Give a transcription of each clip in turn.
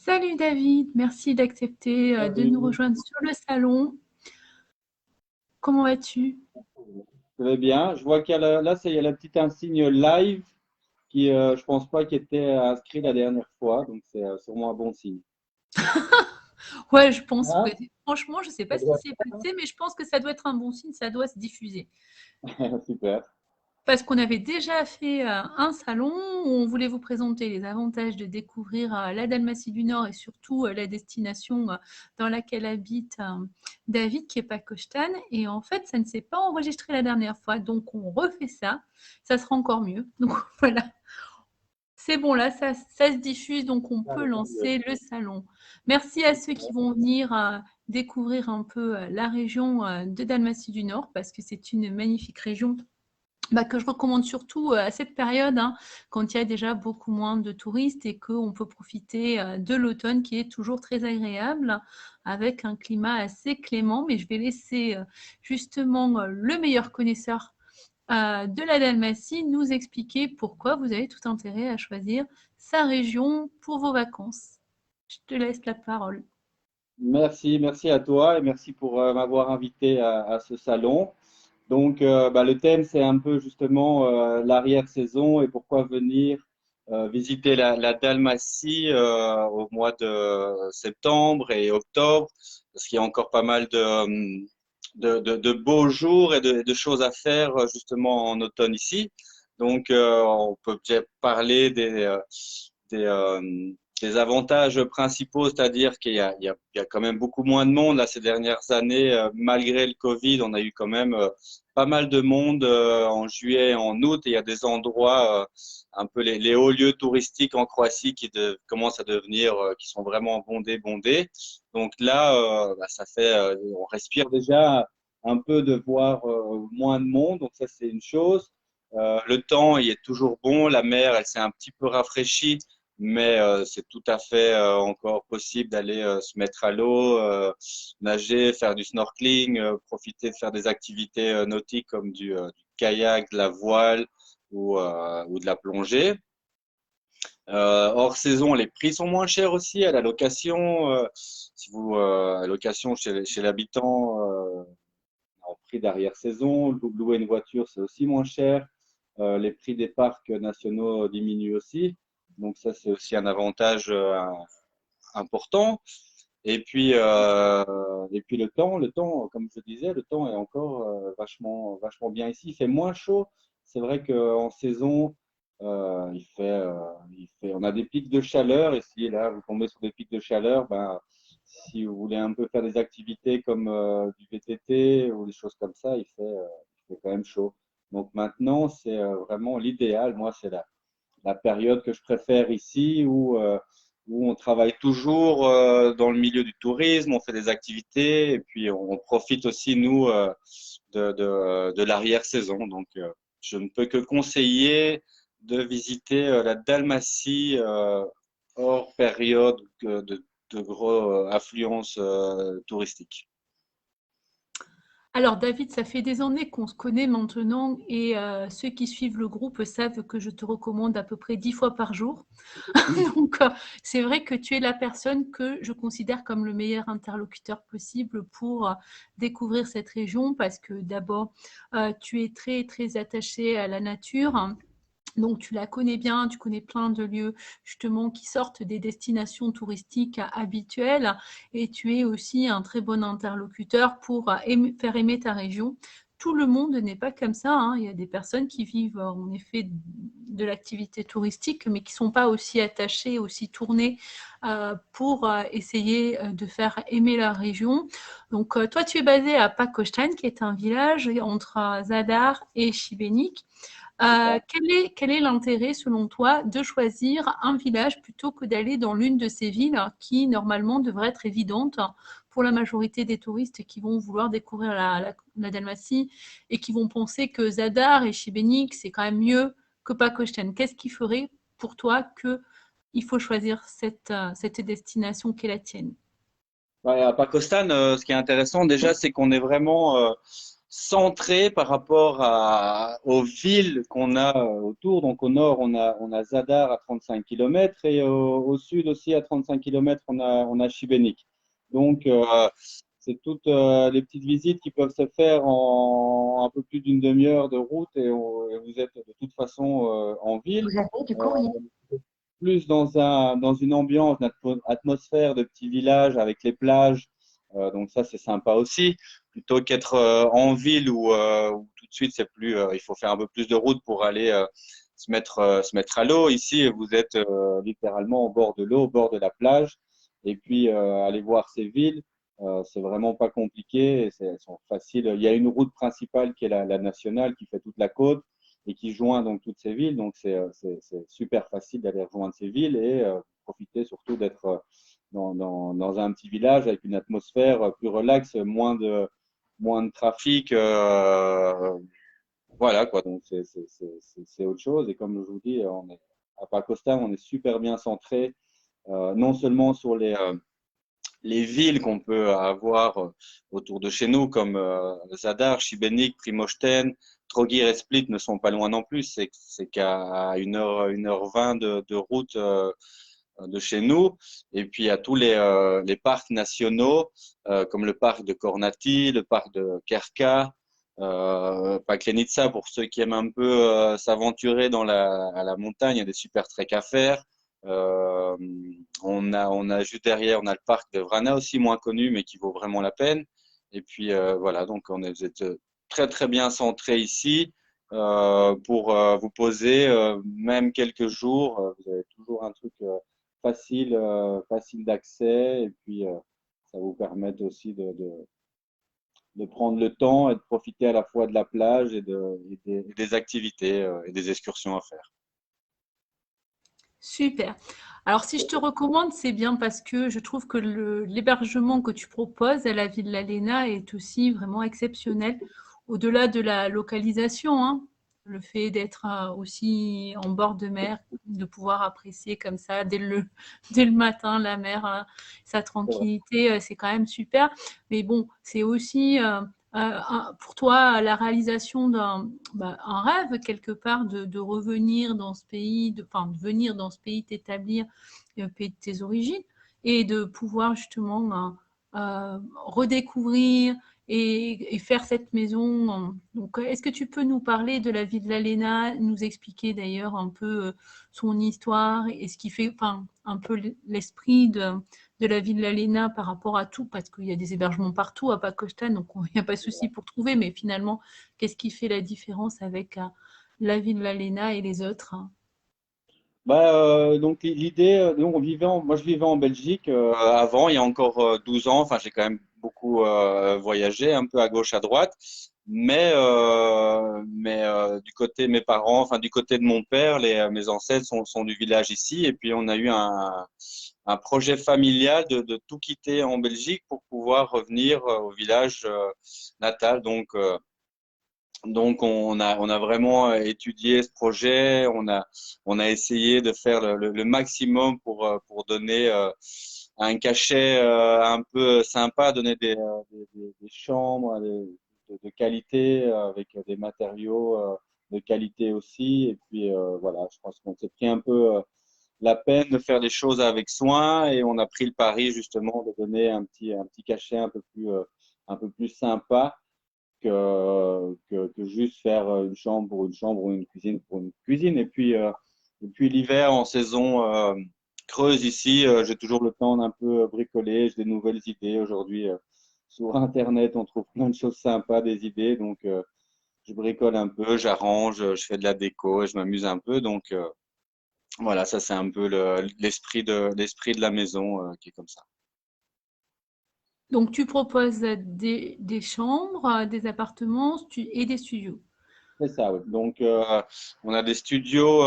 Salut David, merci d'accepter de nous Salut. rejoindre sur le salon. Comment vas-tu? Ça va bien. Je vois qu'il y a il y a la petite insigne live qui, je pense pas, qui était inscrit la dernière fois, donc c'est sûrement un bon signe. Ouais, je pense que Ah, franchement, je ne sais ça pas ce qui doit s'est passé, mais je pense que ça doit être un bon signe, ça doit se diffuser. être super. Parce qu'on avait déjà fait un salon où on voulait vous présenter les avantages de découvrir la Dalmatie du Nord et surtout la destination dans laquelle habite David, qui est Pakostan. Et en fait, ça ne s'est pas enregistré la dernière fois, donc on refait ça. Ça sera encore mieux. Donc voilà. C'est bon, là, ça se diffuse, donc on peut Allez, tant mieux. lancer le salon. Merci à ceux qui vont venir découvrir un peu la région de Dalmatie du Nord, parce que c'est une magnifique région que je recommande surtout à cette période, hein, quand il y a déjà beaucoup moins de touristes et qu'on peut profiter de l'automne qui est toujours très agréable, avec un climat assez clément. Mais je vais laisser justement le meilleur connaisseur de la Dalmatie nous expliquer pourquoi vous avez tout intérêt à choisir sa région pour vos vacances. Je te laisse la parole. Merci à toi et merci pour m'avoir invité à ce salon. Donc, le thème, c'est un peu justement l'arrière-saison et pourquoi venir visiter la Dalmatie au mois de septembre et octobre, parce qu'il y a encore pas mal de beaux jours et de choses à faire justement en automne ici. Donc, on peut peut-être parler des, euh, des avantages principaux, c'est-à-dire qu'il y a quand même beaucoup moins de monde là, ces dernières années. Malgré le Covid, on a eu quand même pas mal de monde en juillet et en août. Et il y a des endroits, un peu les hauts lieux touristiques en Croatie commencent à devenir, qui sont vraiment bondés. Donc là, ça fait, on respire déjà un peu de voir moins de monde. Donc ça, c'est une chose. Le temps, il est toujours bon. La mer, elle s'est un petit peu rafraîchie, mais c'est tout à fait encore possible d'aller se mettre à l'eau, nager, faire du snorkeling, profiter de faire des activités nautiques comme du kayak, de la voile ou de la plongée. Hors saison, les prix sont moins chers aussi à la location. Si vous à location chez l'habitant, en prix d'arrière-saison, louer une voiture, c'est aussi moins cher. Les prix des parcs nationaux diminuent aussi. Donc ça, c'est aussi un avantage important. Et puis le temps, comme je disais, le temps est encore vachement bien ici. Il fait moins chaud. C'est vrai qu'en saison, on a des pics de chaleur. Et si là, vous tombez sur des pics de chaleur, si vous voulez un peu faire des activités comme du VTT ou des choses comme ça, il fait quand même chaud. Donc maintenant, c'est vraiment l'idéal. Moi, c'est la période que je préfère ici où on travaille toujours dans le milieu du tourisme, on fait des activités et puis on profite aussi, nous, de l'arrière-saison. Donc, je ne peux que conseiller de visiter la Dalmatie hors période de gros affluence touristique. Alors David, ça fait des années qu'on se connaît maintenant et ceux qui suivent le groupe savent que je te recommande à peu près 10 fois par jour. Donc c'est vrai que tu es la personne que je considère comme le meilleur interlocuteur possible pour découvrir cette région parce que d'abord, tu es très, très attaché à la nature. Donc tu la connais bien, tu connais plein de lieux justement qui sortent des destinations touristiques habituelles et tu es aussi un très bon interlocuteur pour faire aimer ta région. Tout le monde n'est pas comme ça, hein. Il y a des personnes qui vivent en effet de l'activité touristique mais qui ne sont pas aussi attachées, aussi tournées pour essayer de faire aimer la région. Donc toi tu es basé à Pakostan qui est un village entre Zadar et Šibenik. C'est ça. Quel est l'intérêt, selon toi, de choisir un village plutôt que d'aller dans l'une de ces villes qui, normalement, devraient être évidentes pour la majorité des touristes qui vont vouloir découvrir la Dalmatie et qui vont penser que Zadar et Šibenik, c'est quand même mieux que Pakostan. Qu'est-ce qui ferait pour toi qu'il faut choisir cette destination qui est la tienne? Ouais, à Pakistan, ce qui est intéressant déjà, c'est qu'on est vraiment centré par rapport aux villes qu'on a autour. Donc au nord, on a Zadar à 35 km et au sud aussi à 35 km, on a Šibenik. Donc c'est toutes les petites visites qui peuvent se faire en un peu plus d'une demi-heure de route et vous êtes de toute façon en ville. Vous avez du Euh, courrier. Plus dans une ambiance, une atmosphère de petit village avec les plages. Donc ça, c'est sympa aussi. Plutôt qu'être en ville où tout de suite, c'est plus, il faut faire un peu plus de route pour aller se mettre à l'eau. Ici, vous êtes littéralement au bord de l'eau, au bord de la plage. Et puis, aller voir ces villes, c'est vraiment pas compliqué. Elles sont faciles. Il y a une route principale qui est la nationale qui fait toute la côte et qui joint donc toutes ces villes. Donc, c'est super facile d'aller rejoindre ces villes et profiter surtout d'être dans un petit village avec une atmosphère plus relaxe, moins de trafic. Voilà, quoi. Donc, c'est autre chose. Et comme je vous dis, à Pacosta, on est super bien centré, non seulement sur les villes qu'on peut avoir autour de chez nous, comme Zadar, Šibenik, Primošten, Trogir et Split ne sont pas loin non plus. C'est qu'à 1h20 de route de chez nous. Et puis, il y a tous les parcs nationaux, comme le parc de Kornati, le parc de Kerka, Paklenica, pour ceux qui aiment un peu s'aventurer à la montagne, il y a des super treks à faire. Euh, on a juste derrière, on a le parc de Vrana aussi, moins connu, mais qui vaut vraiment la peine. Et puis voilà, donc vous êtes très très bien centré ici pour vous poser même quelques jours. Vous avez toujours un truc facile d'accès et puis ça vous permet aussi de prendre le temps et de profiter à la fois de la plage et des activités et des excursions à faire. Super. Alors, si je te recommande, c'est bien parce que je trouve que l'hébergement que tu proposes à la Villa Lena est aussi vraiment exceptionnel, au-delà de la localisation, hein. Le fait d'être aussi en bord de mer, de pouvoir apprécier comme ça dès le matin la mer, sa tranquillité, c'est quand même super. Mais bon, c'est aussi pour toi la réalisation un rêve quelque part de revenir dans ce pays, enfin de venir dans ce pays, t'établir, le pays de tes origines, et de pouvoir justement redécouvrir et faire cette maison. Donc, est-ce que tu peux nous parler de la vie de l'Alena, nous expliquer d'ailleurs un peu son histoire et ce qui fait, enfin, un peu l'esprit de la vie de l'Alena par rapport à tout, parce qu'il y a des hébergements partout à Pakostan, donc il n'y a pas de souci pour trouver, mais finalement, qu'est-ce qui fait la différence avec la vie de l'Alena et les autres? Bah, donc l'idée, donc moi je vivais en Belgique avant, il y a encore 12 ans, enfin j'ai quand même beaucoup voyagé, un peu à gauche, à droite, mais du côté de mes parents, enfin du côté de mon père, mes ancêtres sont du village ici, et puis on a eu un projet familial de tout quitter en Belgique pour pouvoir revenir au village natal, donc on a vraiment étudié ce projet, on a essayé de faire le maximum pour donner un cachet un peu sympa, donner des chambres de qualité avec des matériaux de qualité aussi. Et puis voilà, je pense qu'on s'est pris un peu la peine de faire des choses avec soin et on a pris le pari justement de donner un petit cachet un peu plus sympa que juste faire une chambre pour une chambre ou une cuisine pour une cuisine. Et puis l'hiver, en saison creuse ici, j'ai toujours le temps d'un peu bricoler, j'ai des nouvelles idées. Aujourd'hui, sur Internet, on trouve plein de choses sympas, des idées. Donc, je bricole un peu, j'arrange, je fais de la déco et je m'amuse un peu. Donc, voilà, ça, c'est un peu l'esprit de la maison qui est comme ça. Donc, tu proposes des chambres, des appartements et des studios. C'est ça, oui. Donc, on a des studios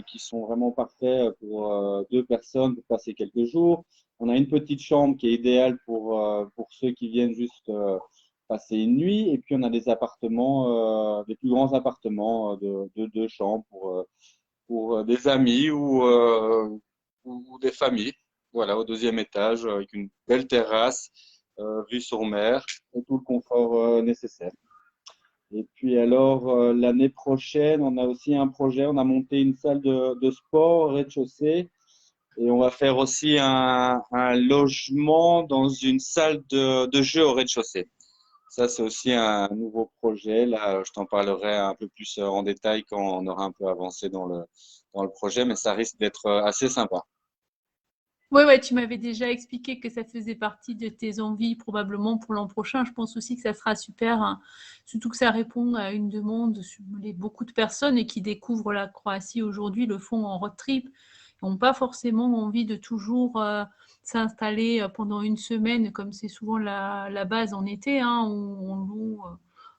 qui sont vraiment parfaits pour deux personnes pour passer quelques jours. On a une petite chambre qui est idéale pour ceux qui viennent juste passer une nuit. Et puis, on a des appartements, des plus grands appartements de deux chambres pour des amis ou des familles. Voilà, au deuxième étage, avec une belle terrasse, vue sur mer et tout le confort nécessaire. Et puis alors, l'année prochaine, on a aussi un projet, on a monté une salle de sport au rez-de-chaussée et on va faire aussi un logement dans une salle de jeu au rez-de-chaussée. Ça, c'est aussi un nouveau projet. Là, je t'en parlerai un peu plus en détail quand on aura un peu avancé dans le projet, mais ça risque d'être assez sympa. Ouais, ouais, tu m'avais déjà expliqué que ça faisait partie de tes envies probablement pour l'an prochain. Je pense aussi que ça sera super, hein, surtout que ça répond à une demande sur beaucoup de personnes et qui découvrent la Croatie aujourd'hui le font en road trip, n'ont pas forcément envie de toujours s'installer pendant une semaine, comme c'est souvent la base en été, hein, où on loue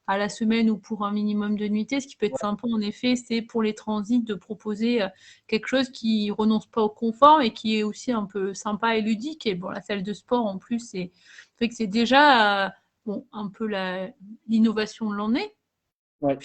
à la semaine ou pour un minimum de nuitées. Ce qui peut être sympa, en effet, c'est pour les transits de proposer quelque chose qui renonce pas au confort et qui est aussi un peu sympa et ludique. Et bon, la salle de sport, en plus, fait que c'est déjà bon, un peu l'innovation de l'année, Ouais.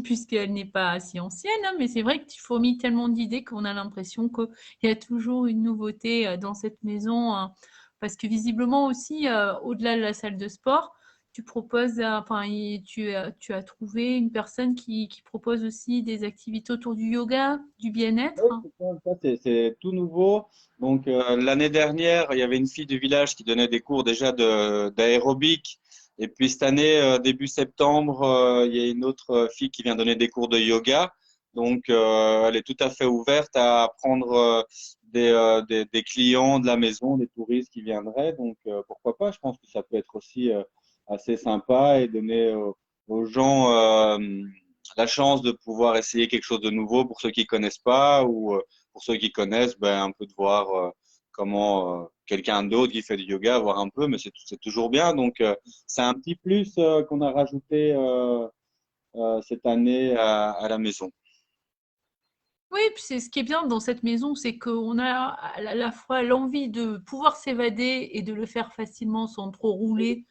puisqu'elle n'est pas si ancienne, hein, mais c'est vrai que tu fourmilles tellement d'idées qu'on a l'impression qu'il y a toujours une nouveauté dans cette maison, hein, parce que visiblement aussi, au-delà de la salle de sport, tu proposes, enfin, tu as trouvé une personne qui propose aussi des activités autour du yoga, du bien-être. Ouais, c'est tout nouveau. Donc, l'année dernière, il y avait une fille du village qui donnait des cours déjà d'aérobic. Et puis, cette année, début septembre, il y a une autre fille qui vient donner des cours de yoga. Donc, elle est tout à fait ouverte à prendre des clients de la maison, des touristes qui viendraient. Donc, pourquoi pas? Je pense que ça peut être aussi assez sympa et donner aux gens la chance de pouvoir essayer quelque chose de nouveau pour ceux qui connaissent pas ou pour ceux qui connaissent, ben, un peu de voir comment quelqu'un d'autre qui fait du yoga, voir un peu, mais c'est toujours bien. Donc, c'est un petit plus qu'on a rajouté cette année à la maison. Oui, puis c'est ce qui est bien dans cette maison, c'est qu'on a à la fois l'envie de pouvoir s'évader et de le faire facilement sans trop rouler.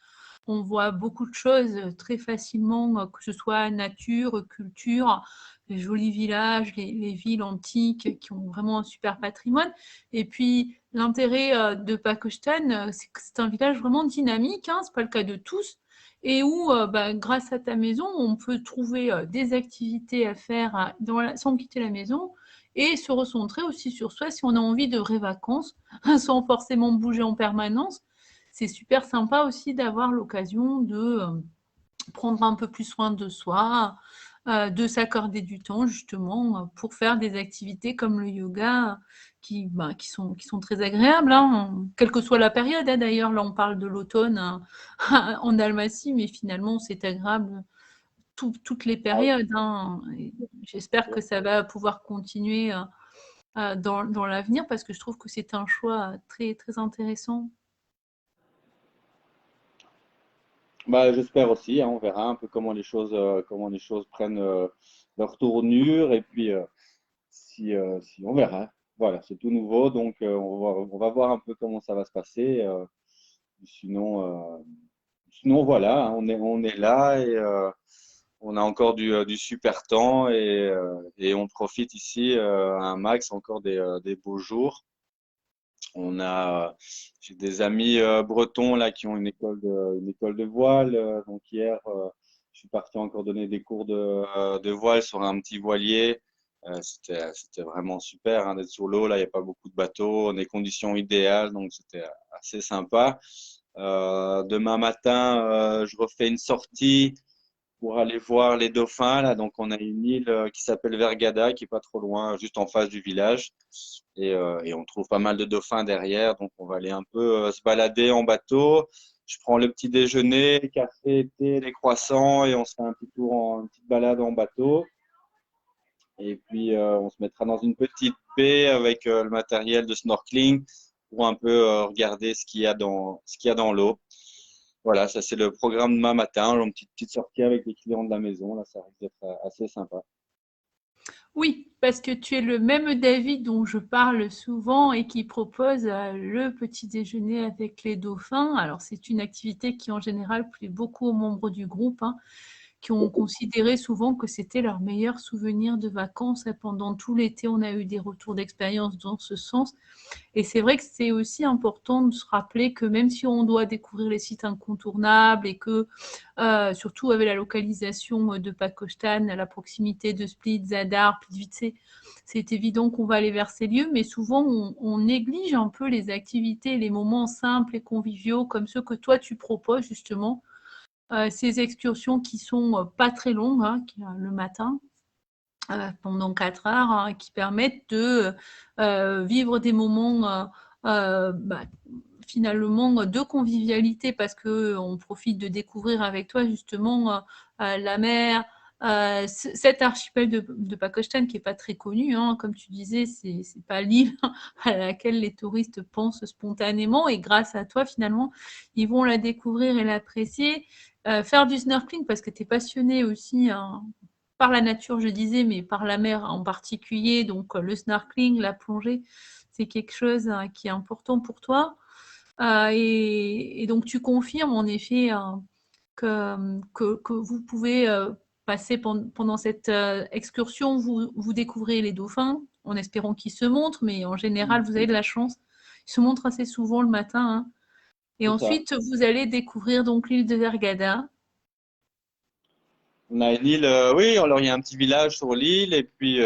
On voit beaucoup de choses très facilement, que ce soit nature, culture, les jolis villages, les villes antiques qui ont vraiment un super patrimoine. Et puis l'intérêt de Pakostan, c'est que c'est un village vraiment dynamique, hein, c'est pas le cas de tous, et où, bah, grâce à ta maison, on peut trouver des activités à faire sans quitter la maison et se recentrer aussi sur soi si on a envie de vraies vacances, sans forcément bouger en permanence. C'est super sympa aussi d'avoir l'occasion de prendre un peu plus soin de soi, de s'accorder du temps justement pour faire des activités comme le yoga qui sont très agréables, hein, quelle que soit la période, hein. D'ailleurs, là, on parle de l'automne en Dalmatie, mais finalement, c'est agréable toutes les périodes, hein. J'espère que ça va pouvoir continuer dans l'avenir parce que je trouve que c'est un choix très, très intéressant. Bah, j'espère aussi, hein, on verra un peu comment les choses prennent leur tournure et puis si on verra. Voilà, c'est tout nouveau, donc on va voir un peu comment ça va se passer. Sinon, sinon voilà, hein, on est là et on a encore du super temps et on profite ici un max encore des beaux jours. J'ai des amis bretons là qui ont une école de voile. Donc hier, je suis parti encore donner des cours de voile sur un petit voilier. C'était vraiment super hein, d'être sur l'eau. Là, il n'y a pas beaucoup de bateaux, des conditions idéales, donc c'était assez sympa. Demain matin, je refais une sortie pour aller voir les dauphins. Là, donc on a une île qui s'appelle Vergada, qui est pas trop loin, juste en face du village, et on trouve pas mal de dauphins derrière. Donc on va aller un peu se balader en bateau. Je prends le petit déjeuner, café, thé, les croissants, et on se fait un petit tour, une petite balade en bateau. Et puis on se mettra dans une petite baie avec le matériel de snorkeling pour un peu regarder ce qu'il y a dans l'eau. Voilà, ça c'est le programme de demain matin, une petite sortie avec les clients de la maison. Là, ça risque d'être assez sympa. Oui, parce que tu es le même David dont je parle souvent et qui propose le petit déjeuner avec les dauphins. Alors, c'est une activité qui, en général, plaît beaucoup aux membres du groupe, hein, qui ont considéré souvent que c'était leur meilleur souvenir de vacances. Et pendant tout l'été, on a eu des retours d'expérience dans ce sens. Et c'est vrai que c'est aussi important de se rappeler que même si on doit découvrir les sites incontournables et que, surtout avec la localisation de Pakostan, à la proximité de Split, Zadar, Plitvice, c'est évident qu'on va aller vers ces lieux, mais souvent on néglige un peu les activités, les moments simples et conviviaux comme ceux que toi tu proposes justement, ces excursions qui sont pas très longues, hein, le matin, pendant 4 heures, hein, qui permettent de vivre des moments finalement de convivialité parce qu'on profite de découvrir avec toi justement la mer, cet archipel de Pakostan qui n'est pas très connu, hein, comme tu disais, c'est pas l'île à laquelle les touristes pensent spontanément et grâce à toi finalement ils vont la découvrir et l'apprécier. Faire du snorkeling parce que tu es passionné aussi, hein, par la nature, je disais, mais par la mer en particulier. Donc, le snorkeling, la plongée, c'est quelque chose qui est important pour toi. Et donc, tu confirmes en effet que vous pouvez passer pendant cette excursion, vous découvrez les dauphins en espérant qu'ils se montrent, mais en général, vous avez de la chance. Ils se montrent assez souvent le matin, hein. Et C'est ça. ensuite, vous allez découvrir donc l'île de Vergada. On a une île, oui, alors il y a un petit village sur l'île et puis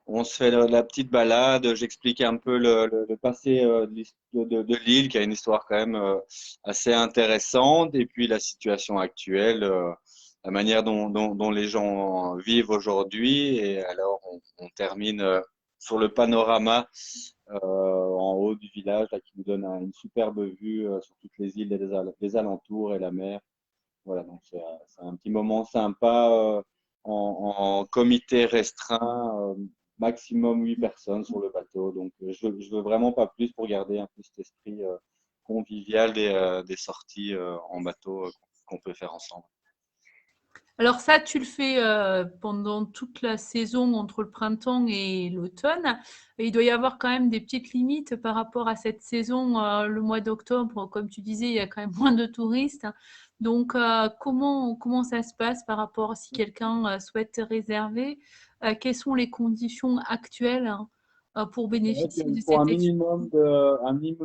on se fait la petite balade. J'explique un peu le passé de l'île qui a une histoire quand même assez intéressante et puis la situation actuelle, la manière dont les gens vivent aujourd'hui. Et alors on termine sur le panorama en haut du village là, qui nous donne une superbe vue sur toutes les îles et les alentours et la mer. Voilà, donc c'est un petit moment sympa en comité restreint, maximum 8 personnes sur le bateau. Donc je veux vraiment pas plus pour garder un peu cet esprit convivial des sorties en bateau qu'on peut faire ensemble. Alors ça, tu le fais pendant toute la saison entre le printemps et l'automne. Et il doit y avoir quand même des petites limites par rapport à cette saison. Le mois d'octobre, comme tu disais, il y a quand même moins de touristes. Donc, comment ça se passe par rapport si quelqu'un souhaite réserver? Quelles sont les conditions actuelles, hein, pour Ouais, bénéficier de pour cette excursion?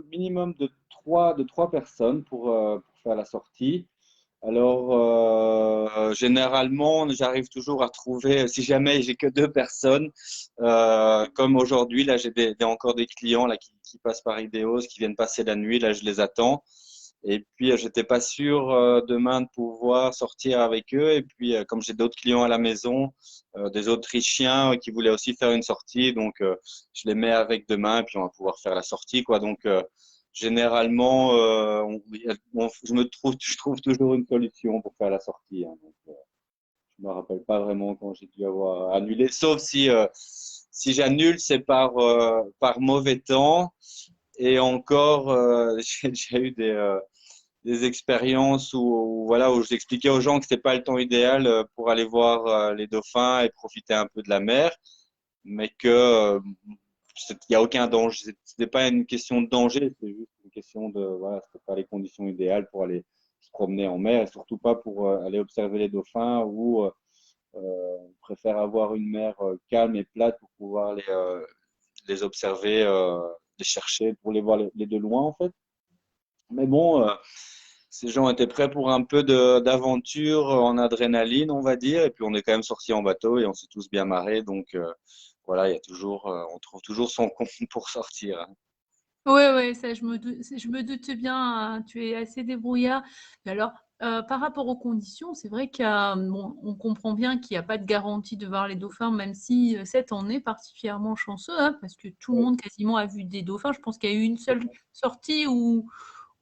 minimum de trois personnes pour faire la sortie. Alors, généralement, j'arrive toujours à trouver, si jamais j'ai que deux personnes, comme aujourd'hui, là, encore des clients là, qui passent par Ideos, qui viennent passer la nuit, là, je les attends. Et puis, j'étais pas sûr demain de pouvoir sortir avec eux. Et puis, comme j'ai d'autres clients à la maison, des Autrichiens qui voulaient aussi faire une sortie, donc je les mets avec demain et puis on va pouvoir faire la sortie, quoi. Donc, généralement, je trouve toujours une solution pour faire la sortie, hein. Donc, je me rappelle pas vraiment quand j'ai dû avoir annulé, sauf si j'annule, c'est par mauvais temps. Et encore, j'ai eu des expériences voilà, où j'expliquais aux gens que c'était pas le temps idéal pour aller voir les dauphins et profiter un peu de la mer, mais que il n'y a aucun danger. C'était pas une question de danger, c'est juste une question de voilà, c'était pas les conditions idéales pour aller se promener en mer et surtout pas pour aller observer les dauphins ou on préfère avoir une mer calme et plate pour pouvoir les observer, les chercher, pour les voir les de loin en fait. Mais bon, ces gens étaient prêts pour un peu d'aventure en adrénaline, on va dire. Et puis on est quand même sortis en bateau et on s'est tous bien marrés. Donc voilà, il y a toujours, on trouve toujours son compte pour sortir, hein. Oui, ouais, ça je me doute bien, hein, tu es assez débrouillard. Mais alors, par rapport aux conditions, c'est vrai qu'il y a bon, on comprend bien qu'il y a pas de garantie de voir les dauphins, même si, cette année particulièrement chanceux, hein, parce que tout le Oui, monde quasiment a vu des dauphins. Je pense qu'il y a eu une seule sortie où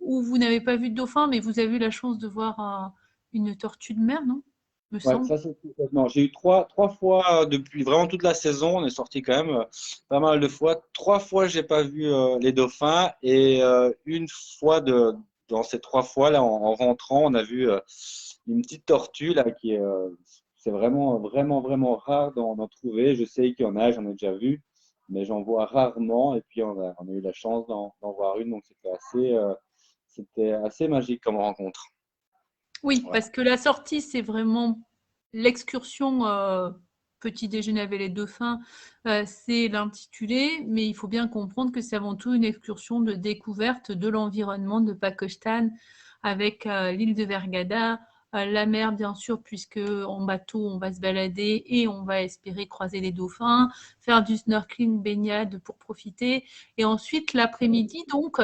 vous n'avez pas vu de dauphin, mais vous avez eu la chance de voir, une tortue de mer, non? Me ouais, semble. ça c'est non, j'ai eu trois fois depuis vraiment toute la saison. On est sorti quand même pas mal de fois. Trois fois, j'ai pas vu les dauphins et une fois dans ces trois fois là, en rentrant, on a vu une petite tortue là qui est c'est vraiment rare d'en trouver. Je sais qu'il y en a, j'en ai déjà vu, mais j'en vois rarement. Et puis on a eu la chance d'en voir une, donc c'était assez magique comme rencontre. Oui, Voilà. parce que la sortie, c'est vraiment l'excursion petit déjeuner avec les dauphins, c'est l'intitulé, mais il faut bien comprendre que c'est avant tout une excursion de découverte de l'environnement de Pakistan avec l'île de Vergada, la mer bien sûr, puisque en bateau on va se balader et on va espérer croiser les dauphins, faire du snorkeling, baignade pour profiter, et ensuite l'après-midi, donc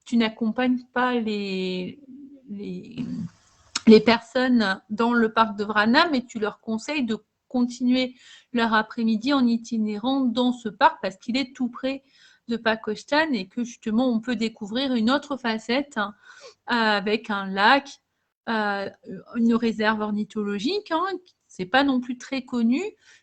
tu n'accompagnes pas les personnes dans le parc de Vrana, mais tu leur conseilles de continuer leur après-midi en itinérant dans ce parc parce qu'il est tout près de Pakistan et que justement on peut découvrir une autre facette avec un lac, une réserve ornithologique. C'est pas non plus très connu,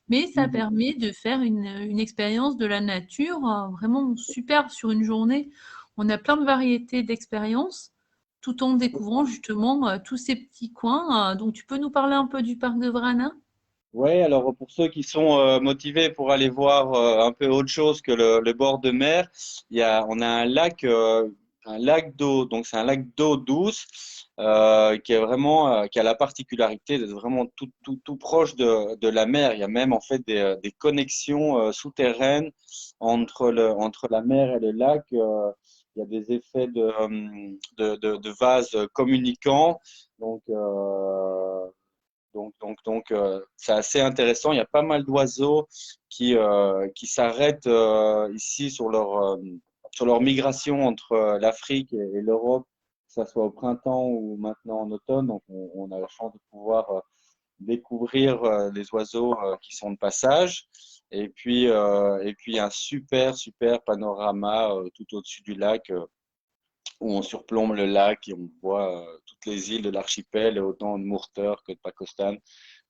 mais ça permet de faire une expérience de la nature vraiment super sur une journée. On a plein de variétés d'expériences tout en découvrant justement tous ces petits coins. Donc, tu peux nous parler un peu du parc de Vrana? Ouais, alors pour ceux qui sont motivés pour aller voir un peu autre chose que le bord de mer, on a un lac d'eau, donc c'est un lac d'eau douce qui est vraiment, qui a la particularité d'être vraiment tout proche de la mer. Il y a même en fait des connexions souterraines entre la mer et le lac. Il y a des effets de vases communicants. Donc, c'est assez intéressant. Il y a pas mal d'oiseaux qui s'arrêtent ici sur leur migration entre l'Afrique et l'Europe, que ce soit au printemps ou maintenant en automne. Donc, on a la chance de pouvoir découvrir les oiseaux qui sont de passage. Et puis un super panorama tout au-dessus du lac où on surplombe le lac et on voit toutes les îles de l'archipel, autant de Murter que de Pakistan.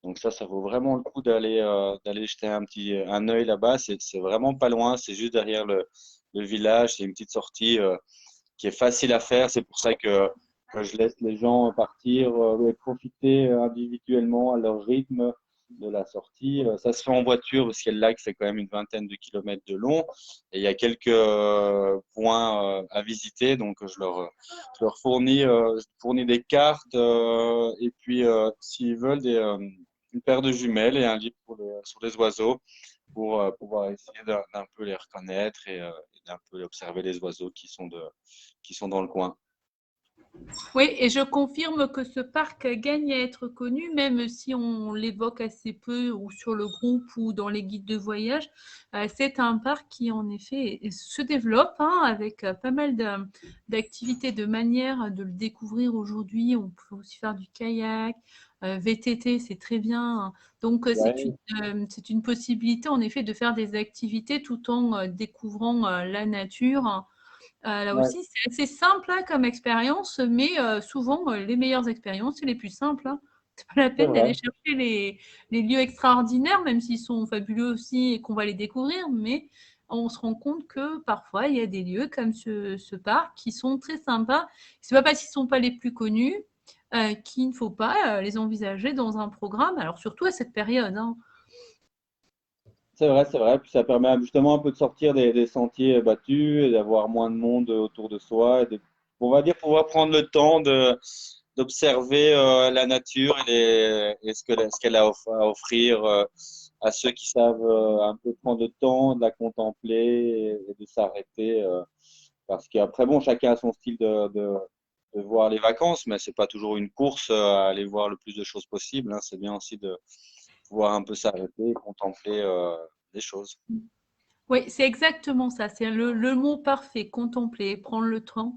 Donc ça vaut vraiment le coup d'aller jeter un œil là-bas. C'est vraiment pas loin, c'est juste derrière le village. C'est une petite sortie qui est facile à faire. C'est pour ça que je laisse les gens partir et profiter individuellement à leur rythme de la sortie. Ça se fait en voiture parce que le lac fait quand même une vingtaine de kilomètres de long et il y a quelques points à visiter. Donc je leur fournis des cartes et puis s'ils veulent une paire de jumelles et un livre sur les oiseaux pour pouvoir essayer d'un peu les reconnaître et d'un peu observer les oiseaux qui sont dans le coin. Oui, et je confirme que ce parc gagne à être connu, même si on l'évoque assez peu ou sur le groupe ou dans les guides de voyage. C'est un parc qui, en effet, se développe avec pas mal d'activités, de manière de le découvrir aujourd'hui. On peut aussi faire du kayak, VTT, c'est très bien. Donc, Ouais, c'est une possibilité, en effet, de faire des activités tout en découvrant la nature. Là ouais, aussi, c'est assez simple comme expérience, mais souvent, les meilleures expériences, c'est les plus simples. C'est pas la c'est peine vrai. d'aller chercher les lieux extraordinaires, même s'ils sont fabuleux aussi et qu'on va les découvrir, mais on se rend compte que parfois, il y a des lieux comme ce parc qui sont très sympas. C'est pas parce qu'ils sont pas les plus connus qu'il ne faut pas les envisager dans un programme, alors surtout à cette période. C'est vrai, c'est vrai. Puis ça permet justement un peu de sortir des sentiers battus et d'avoir moins de monde autour de soi. On va dire pouvoir prendre le temps d'observer la nature et ce qu'elle a à offrir à ceux qui savent un peu prendre le temps de la contempler et de s'arrêter. Parce qu'après, bon, chacun a son style de voir les vacances, mais c'est pas toujours une course à aller voir le plus de choses possible, hein. C'est bien aussi de pouvoir un peu s'arrêter et contempler les choses. Oui, c'est exactement ça. C'est le mot parfait, contempler, prendre le temps.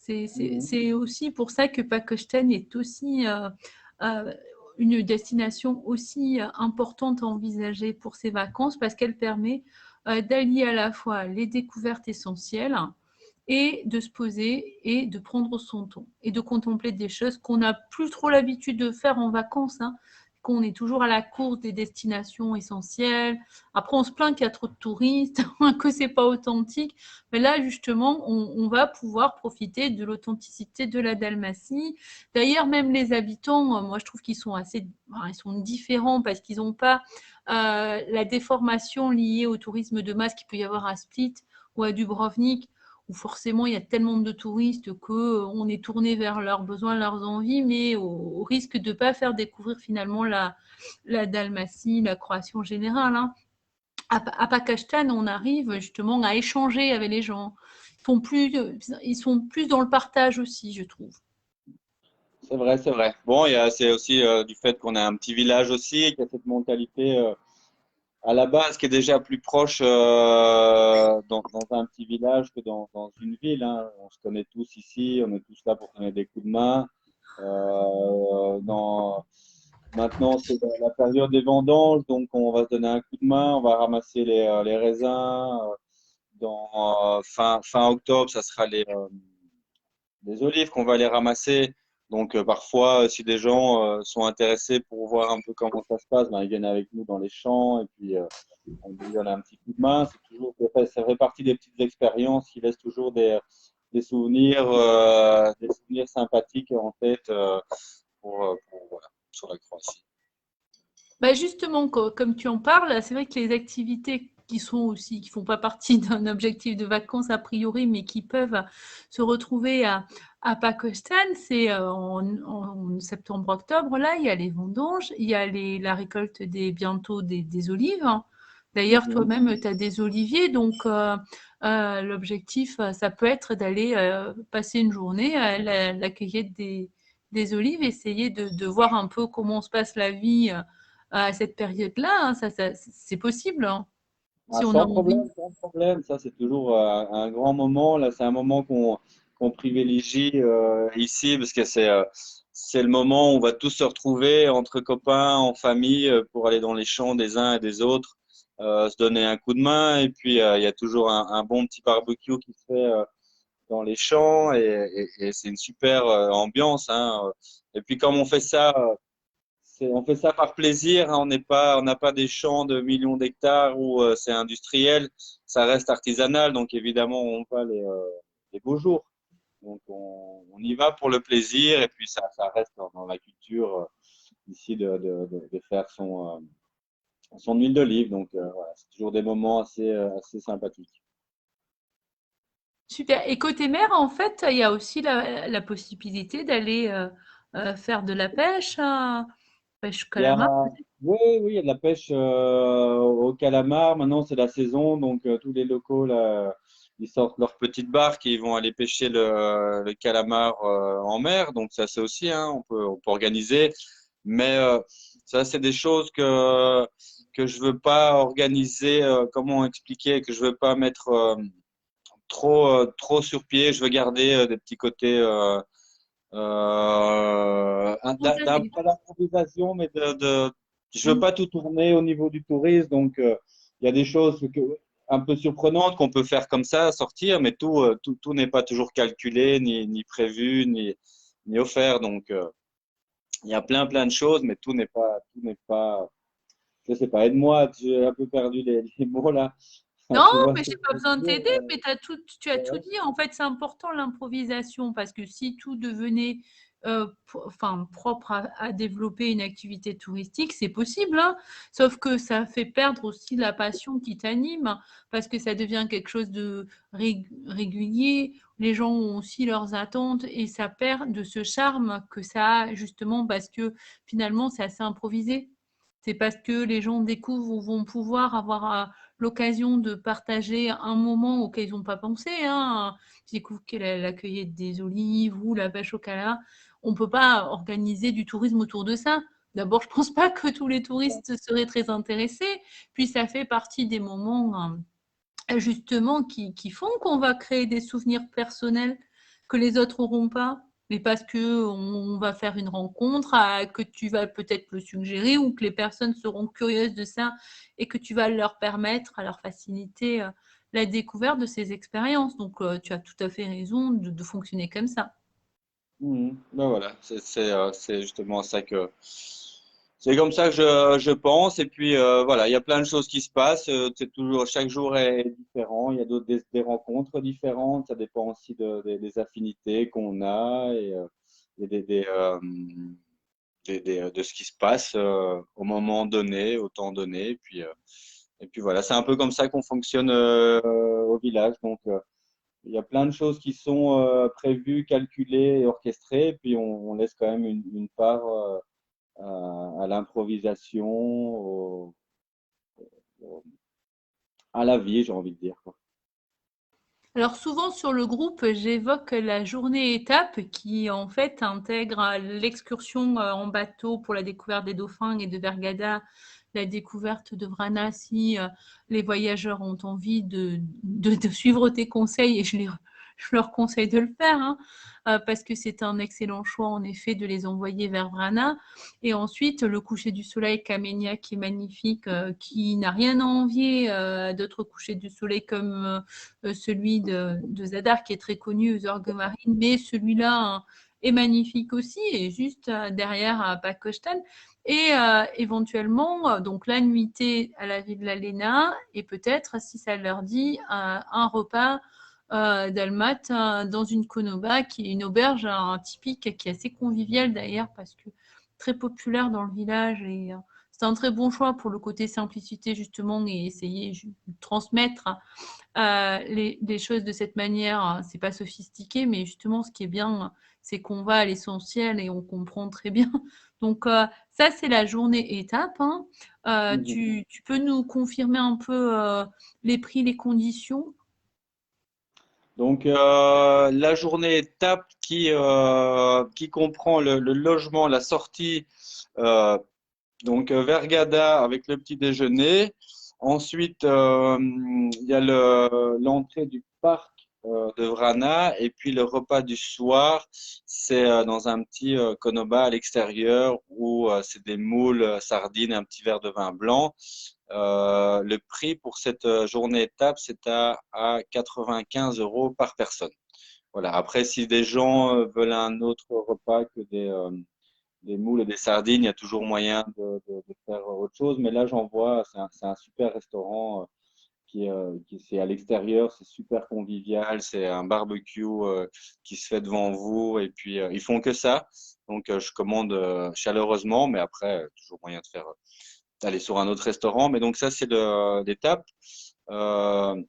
Mhm. C'est aussi pour ça que Pakistan est aussi euh, une destination aussi importante à envisager pour ses vacances parce qu'elle permet d'allier à la fois les découvertes essentielles et de se poser et de prendre son temps et de contempler des choses qu'on n'a plus trop l'habitude de faire en vacances, qu'on est toujours à la course des destinations essentielles. Après, on se plaint qu'il y a trop de touristes, que c'est pas authentique. Mais là, justement, on va pouvoir profiter de l'authenticité de la Dalmatie. D'ailleurs, même les habitants, moi, je trouve qu'ils sont ils sont différents parce qu'ils n'ont pas la déformation liée au tourisme de masse qu'il peut y avoir à Split ou à Dubrovnik, où forcément il y a tellement de touristes qu'on est tourné vers leurs besoins, leurs envies, mais au risque de ne pas faire découvrir finalement la Dalmatie, la Croatie en général, hein. À Pakistan, on arrive justement à échanger avec les gens. Ils sont plus dans le partage aussi, je trouve. C'est vrai, c'est vrai. Bon, c'est aussi du fait qu'on a un petit village aussi, qu'il y a cette mentalité à la base qui est déjà plus proche dans un petit village que dans une ville, hein. On se connaît tous ici, on est tous là pour donner des coups de main. Maintenant, c'est la période des vendanges, donc on va se donner un coup de main, on va ramasser les raisins. Dans fin octobre, ça sera les olives qu'on va aller ramasser. Donc parfois, si des gens sont intéressés pour voir un peu comment ça se passe, ben, ils viennent avec nous dans les champs et puis on lui donne un petit coup de main. Ça fait partie des petites expériences qui laissent toujours des souvenirs sympathiques en tête voilà, sur la Croatie. Bah justement, comme tu en parles, c'est vrai que les activités qui font pas partie d'un objectif de vacances a priori, mais qui peuvent se retrouver à Pakistan, c'est en septembre-octobre, là, il y a les vendanges, il y a la récolte bientôt des olives, hein. D'ailleurs, Mhm. toi-même, tu as des oliviers, donc l'objectif, ça peut être d'aller passer une journée à la cueillette des olives, essayer de voir un peu comment se passe la vie à cette période-là, hein, c'est possible, hein, Ah, si on a sans envie. problème, sans problème. Ça, c'est toujours un grand moment. Là, c'est un moment qu'on privilégie ici parce que c'est le moment où on va tous se retrouver entre copains, en famille, pour aller dans les champs des uns et des autres, se donner un coup de main. Et puis, il y a toujours un bon petit barbecue qui se fait dans les champs et c'est une super ambiance, hein. Et puis, comme on fait ça, on fait ça par plaisir, hein. On n'a pas des champs de millions d'hectares où c'est industriel. Ça reste artisanal, donc évidemment, on va les beaux jours. Donc, on y va pour le plaisir et puis ça reste dans la culture ici de faire son huile d'olive. Donc, voilà, c'est toujours des moments assez sympathiques. Super. Et côté mer, en fait, il y a aussi la possibilité d'aller faire de la pêche, hein, pêche au Il y a, calamar. oui, oui, il y a de la pêche au calamar. Maintenant, c'est la saison, donc tous les locaux là, ils sortent leurs petites barques et ils vont aller pêcher le calamar en mer. Donc ça, c'est aussi, hein, on peut organiser. Mais ça, c'est des choses que je veux pas organiser. Comment expliquer? Que je veux pas mettre trop sur pied. Je veux garder des petits côtés. Spontané. Pas d'improvisation, mais je veux pas tout tourner au niveau du tourisme, donc il y a des choses un peu surprenantes qu'on peut faire comme ça, sortir, mais tout n'est pas toujours calculé, ni prévu, ni offert, donc il y a plein de choses, mais je sais pas, aide-moi, j'ai un peu perdu les mots là. Non, Tu vois ce mais que j'ai je pas veux besoin de dire? t'aider, mais tu as tout Ouais. dit. En fait, c'est important l'improvisation parce que si tout devenait enfin, propre à développer une activité touristique, c'est possible, hein. Sauf que ça fait perdre aussi la passion qui t'anime parce que ça devient quelque chose de régulier. Les gens ont aussi leurs attentes et ça perd de ce charme que ça a justement parce que finalement, c'est assez improvisé. C'est parce que les gens découvrent ou vont pouvoir avoir l'occasion de partager un moment auquel ils n'ont pas pensé, hein. Ils découvrent que la cueillette des olives ou la pêche au calamar. On ne peut pas organiser du tourisme autour de ça. D'abord, je ne pense pas que tous les touristes seraient très intéressés. Puis, ça fait partie des moments justement qui font qu'on va créer des souvenirs personnels que les autres n'auront pas. Mais parce que on va faire une rencontre, que tu vas peut-être le suggérer ou que les personnes seront curieuses de ça et que tu vas leur permettre, à leur faciliter la découverte de ces expériences. Donc, tu as tout à fait raison de fonctionner comme ça. Mhm. Ben voilà, c'est justement ça que c'est comme ça que je pense. Et puis voilà, il y a plein de choses qui se passent. C'est toujours chaque jour est différent. Il y a des rencontres différentes. Ça dépend aussi des affinités qu'on a et de ce qui se passe au moment donné, au temps donné. Et puis voilà, c'est un peu comme ça qu'on fonctionne au village. Donc il y a plein de choses qui sont prévues, calculées et orchestrées, puis on laisse quand même une part à l'improvisation, à la vie, j'ai envie de dire, quoi. Alors souvent sur le groupe, j'évoque la journée étape qui en fait intègre l'excursion en bateau pour la découverte des dauphins et de Vergada, la découverte de Vrana si les voyageurs ont envie de suivre tes conseils et je leur conseille de le faire hein, parce que c'est un excellent choix en effet de les envoyer vers Vrana. Et ensuite le coucher du soleil Kamenia qui est magnifique, qui n'a rien à envier d'autres couchers du soleil comme celui de Zadar qui est très connu aux orgues marines, mais celui-là hein, est magnifique aussi et juste derrière à Pakostan. Et éventuellement, donc la nuitée à la ville de l'Alena et peut-être, si ça leur dit, un repas d'Almat dans une konoba qui est une auberge typique qui est assez conviviale d'ailleurs parce que très populaire dans le village et c'est un très bon choix pour le côté simplicité justement et essayer de transmettre les choses de cette manière. C'est pas sophistiqué, mais justement, ce qui est bien, c'est qu'on va à l'essentiel et on comprend très bien. Donc, ça, c'est la journée étape. Hein. Mhm. Tu peux nous confirmer un peu les prix, les conditions? Donc, la journée étape qui comprend le logement, la sortie, euh, donc Vergada avec le petit déjeuner. Ensuite, il y a l'entrée du parc de Vrana et puis le repas du soir, c'est dans un petit konoba à l'extérieur où c'est des moules, sardines, un petit verre de vin blanc. Le prix pour cette journée étape, c'est à 95 € par personne. Voilà. Après, si des gens veulent un autre repas que des moules et des sardines, il y a toujours moyen de faire autre chose. Mais là, j'en vois, c'est un super restaurant qui c'est à l'extérieur, c'est super convivial, c'est un barbecue qui se fait devant vous. Et puis, ils font que ça. Donc, je commande chaleureusement, mais après, toujours moyen de faire aller sur un autre restaurant. Mais donc, ça, c'est l'étape. Euh,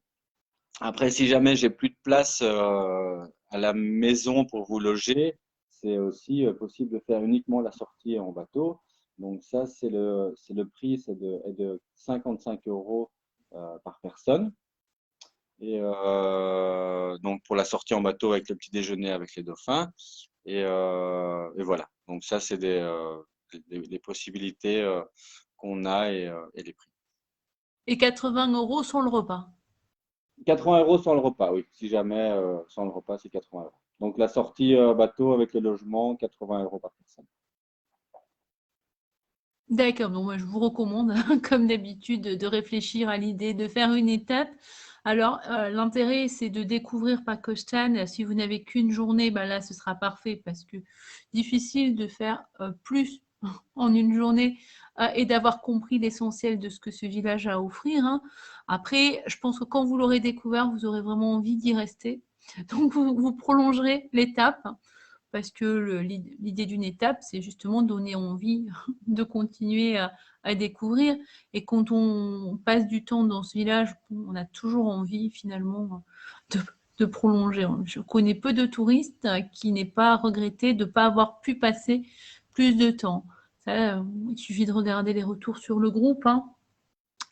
Après, si jamais j'ai plus de place à la maison pour vous loger, c'est aussi possible de faire uniquement la sortie en bateau. Donc ça, c'est le prix, est de 55 € par personne. Et donc pour la sortie en bateau avec le petit déjeuner avec les dauphins. Et voilà. Donc ça, c'est des possibilités qu'on a et les prix. Et 80 € sans le repas. 80 € sans le repas, oui. Si jamais sans le repas, c'est 80 €. Donc la sortie bateau avec le logement, 80 € par personne. D'accord, donc moi je vous recommande, comme d'habitude, de réfléchir à l'idée de faire une étape. Alors, l'intérêt, c'est de découvrir Pakistan. Si vous n'avez qu'une journée, ben là, ce sera parfait parce que difficile de faire plus en une journée et d'avoir compris l'essentiel de ce que ce village a à offrir. Hein. Après, je pense que quand vous l'aurez découvert, vous aurez vraiment envie d'y rester. Donc, vous prolongerez l'étape parce que l'idée d'une étape, c'est justement donner envie de continuer à découvrir. Et quand on passe du temps dans ce village, on a toujours envie finalement de prolonger. Je connais peu de touristes qui n'aient pas regretté de ne pas avoir pu passer plus de temps. Ça, il suffit de regarder les retours sur le groupe. Hein.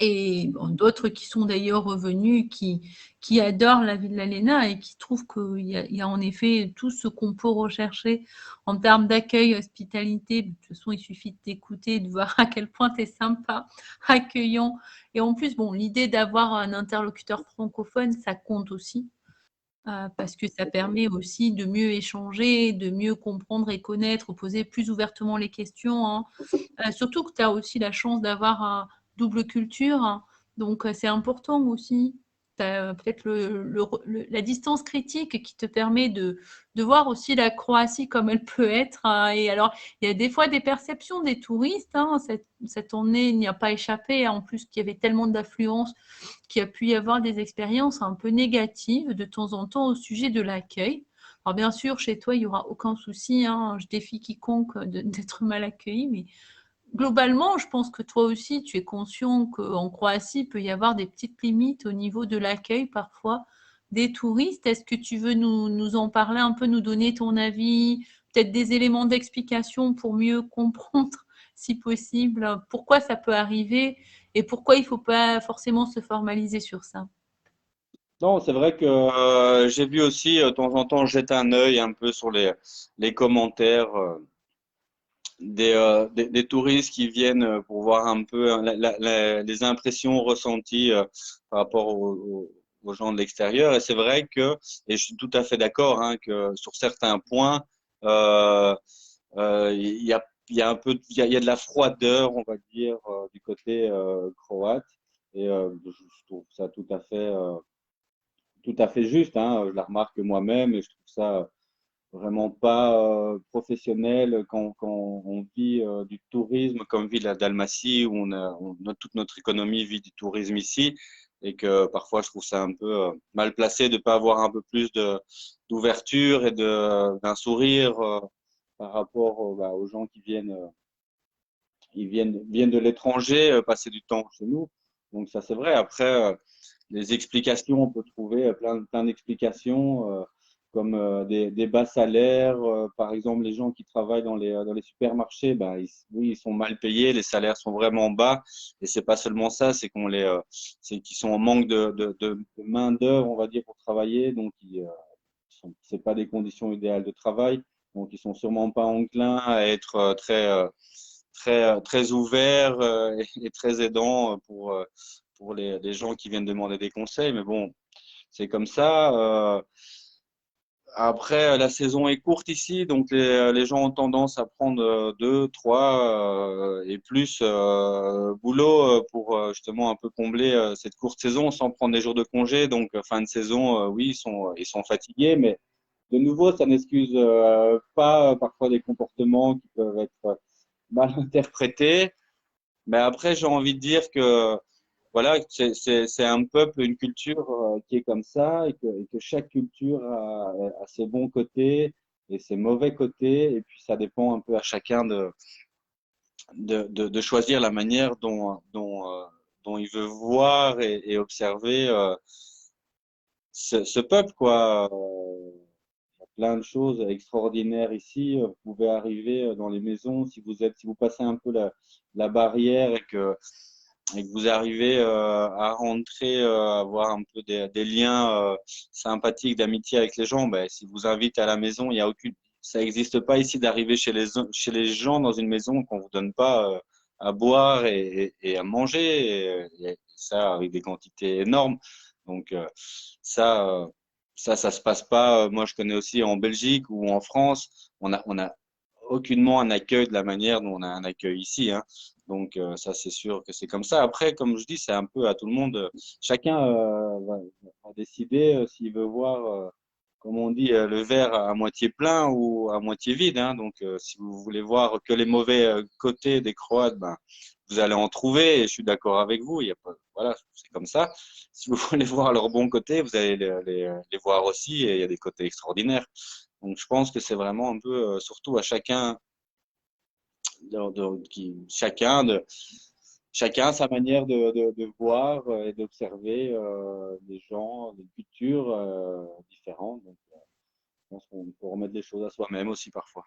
Et bon, d'autres qui sont d'ailleurs revenus, qui adorent la ville de l'Alena et qui trouvent qu'il y a en effet tout ce qu'on peut rechercher en termes d'accueil, hospitalité. De toute façon, il suffit de t'écouter, de voir à quel point tu es sympa, accueillant. Et en plus, bon, l'idée d'avoir un interlocuteur francophone, ça compte aussi. Parce que ça permet aussi de mieux échanger, de mieux comprendre et connaître, poser plus ouvertement les questions. Hein. Surtout que tu as aussi la chance d'avoir un double culture, hein. Donc c'est important aussi. Tu as peut-être la distance critique qui te permet de voir aussi la Croatie comme elle peut être. Hein. Et alors, il y a des fois des perceptions des touristes. Hein, cette année, il n'y a pas échappé. Hein, en plus, qu'il y avait tellement d'affluence qu'il y a pu y avoir des expériences un peu négatives de temps en temps au sujet de l'accueil. Alors bien sûr, chez toi, il n'y aura aucun souci. Hein, je défie quiconque d'être mal accueilli, mais globalement, je pense que toi aussi, tu es conscient qu'en Croatie, il peut y avoir des petites limites au niveau de l'accueil parfois, des touristes. Est-ce que tu veux nous en parler un peu, nous donner ton avis, peut-être des éléments d'explication pour mieux comprendre, si possible, pourquoi ça peut arriver et pourquoi il ne faut pas forcément se formaliser sur ça? Non, c'est vrai que j'ai vu aussi de temps en temps jeter un œil un peu sur les commentaires des touristes qui viennent pour voir un peu les impressions ressenties par rapport aux gens de l'extérieur. Et c'est vrai que, et je suis tout à fait d'accord, hein, que sur certains points, euh, il y a un peu, il y a de la froideur, on va dire, du côté croate. Et je trouve ça tout à fait juste, hein. Je la remarque moi-même et je trouve ça vraiment pas professionnel quand on vit du tourisme comme vit la Dalmatie où toute notre économie vit du tourisme ici et que parfois je trouve ça un peu mal placé de pas avoir un peu plus d'ouverture et d'un sourire par rapport bah, aux gens qui viennent de l'étranger passer du temps chez nous. Donc ça c'est vrai. Après les explications, on peut trouver plein d'explications, comme des bas salaires. Par exemple, les gens qui travaillent dans les supermarchés, ben, oui, ils sont mal payés, les salaires sont vraiment bas. Et c'est pas seulement ça, c'est qu'ils sont en manque de main-d'œuvre, on va dire, pour travailler. Donc, c'est pas des conditions idéales de travail. Donc, ils sont sûrement pas enclins à être très ouverts et très aidants pour les gens qui viennent demander des conseils. Mais bon, c'est comme ça. Après, la saison est courte ici, donc les gens ont tendance à prendre deux, trois et plus boulot pour justement un peu combler cette courte saison sans prendre des jours de congé. Donc, fin de saison, oui, ils sont fatigués, mais de nouveau, ça n'excuse pas parfois des comportements qui peuvent être mal interprétés. Mais après, j'ai envie de dire que voilà, c'est un peuple, une culture qui est comme ça et que chaque culture a ses bons côtés et ses mauvais côtés. Et puis, ça dépend un peu à chacun de choisir la manière dont il veut voir et observer ce peuple, quoi. Il y a plein de choses extraordinaires ici. Vous pouvez arriver dans les maisons si vous passez un peu la barrière et que vous arrivez à rentrer, à avoir un peu des liens sympathiques d'amitié avec les gens, ben, s'ils vous invitent à la maison, il y a aucune, ça n'existe pas ici d'arriver chez les gens dans une maison qu'on vous donne pas à boire et à manger, et ça avec des quantités énormes. Donc ça, ça se passe pas. Moi, je connais aussi en Belgique ou en France, on a aucunement un accueil de la manière dont on a un accueil ici, hein. Donc ça, c'est sûr que c'est comme ça. Après, comme je dis, c'est un peu à tout le monde. Chacun va décider s'il veut voir, comme on dit, le verre à moitié plein ou à moitié vide, hein. Donc, si vous voulez voir que les mauvais côtés des Croates, ben, vous allez en trouver. Et je suis d'accord avec vous. Il y a pas, voilà, c'est comme ça. Si vous voulez voir leurs bons côtés, vous allez les voir aussi. Et il y a des côtés extraordinaires. Donc, je pense que c'est vraiment un peu, surtout à chacun chacun a sa manière de voir et d'observer les gens, les cultures différentes. Donc, je pense qu'on peut remettre les choses à soi-même aussi parfois.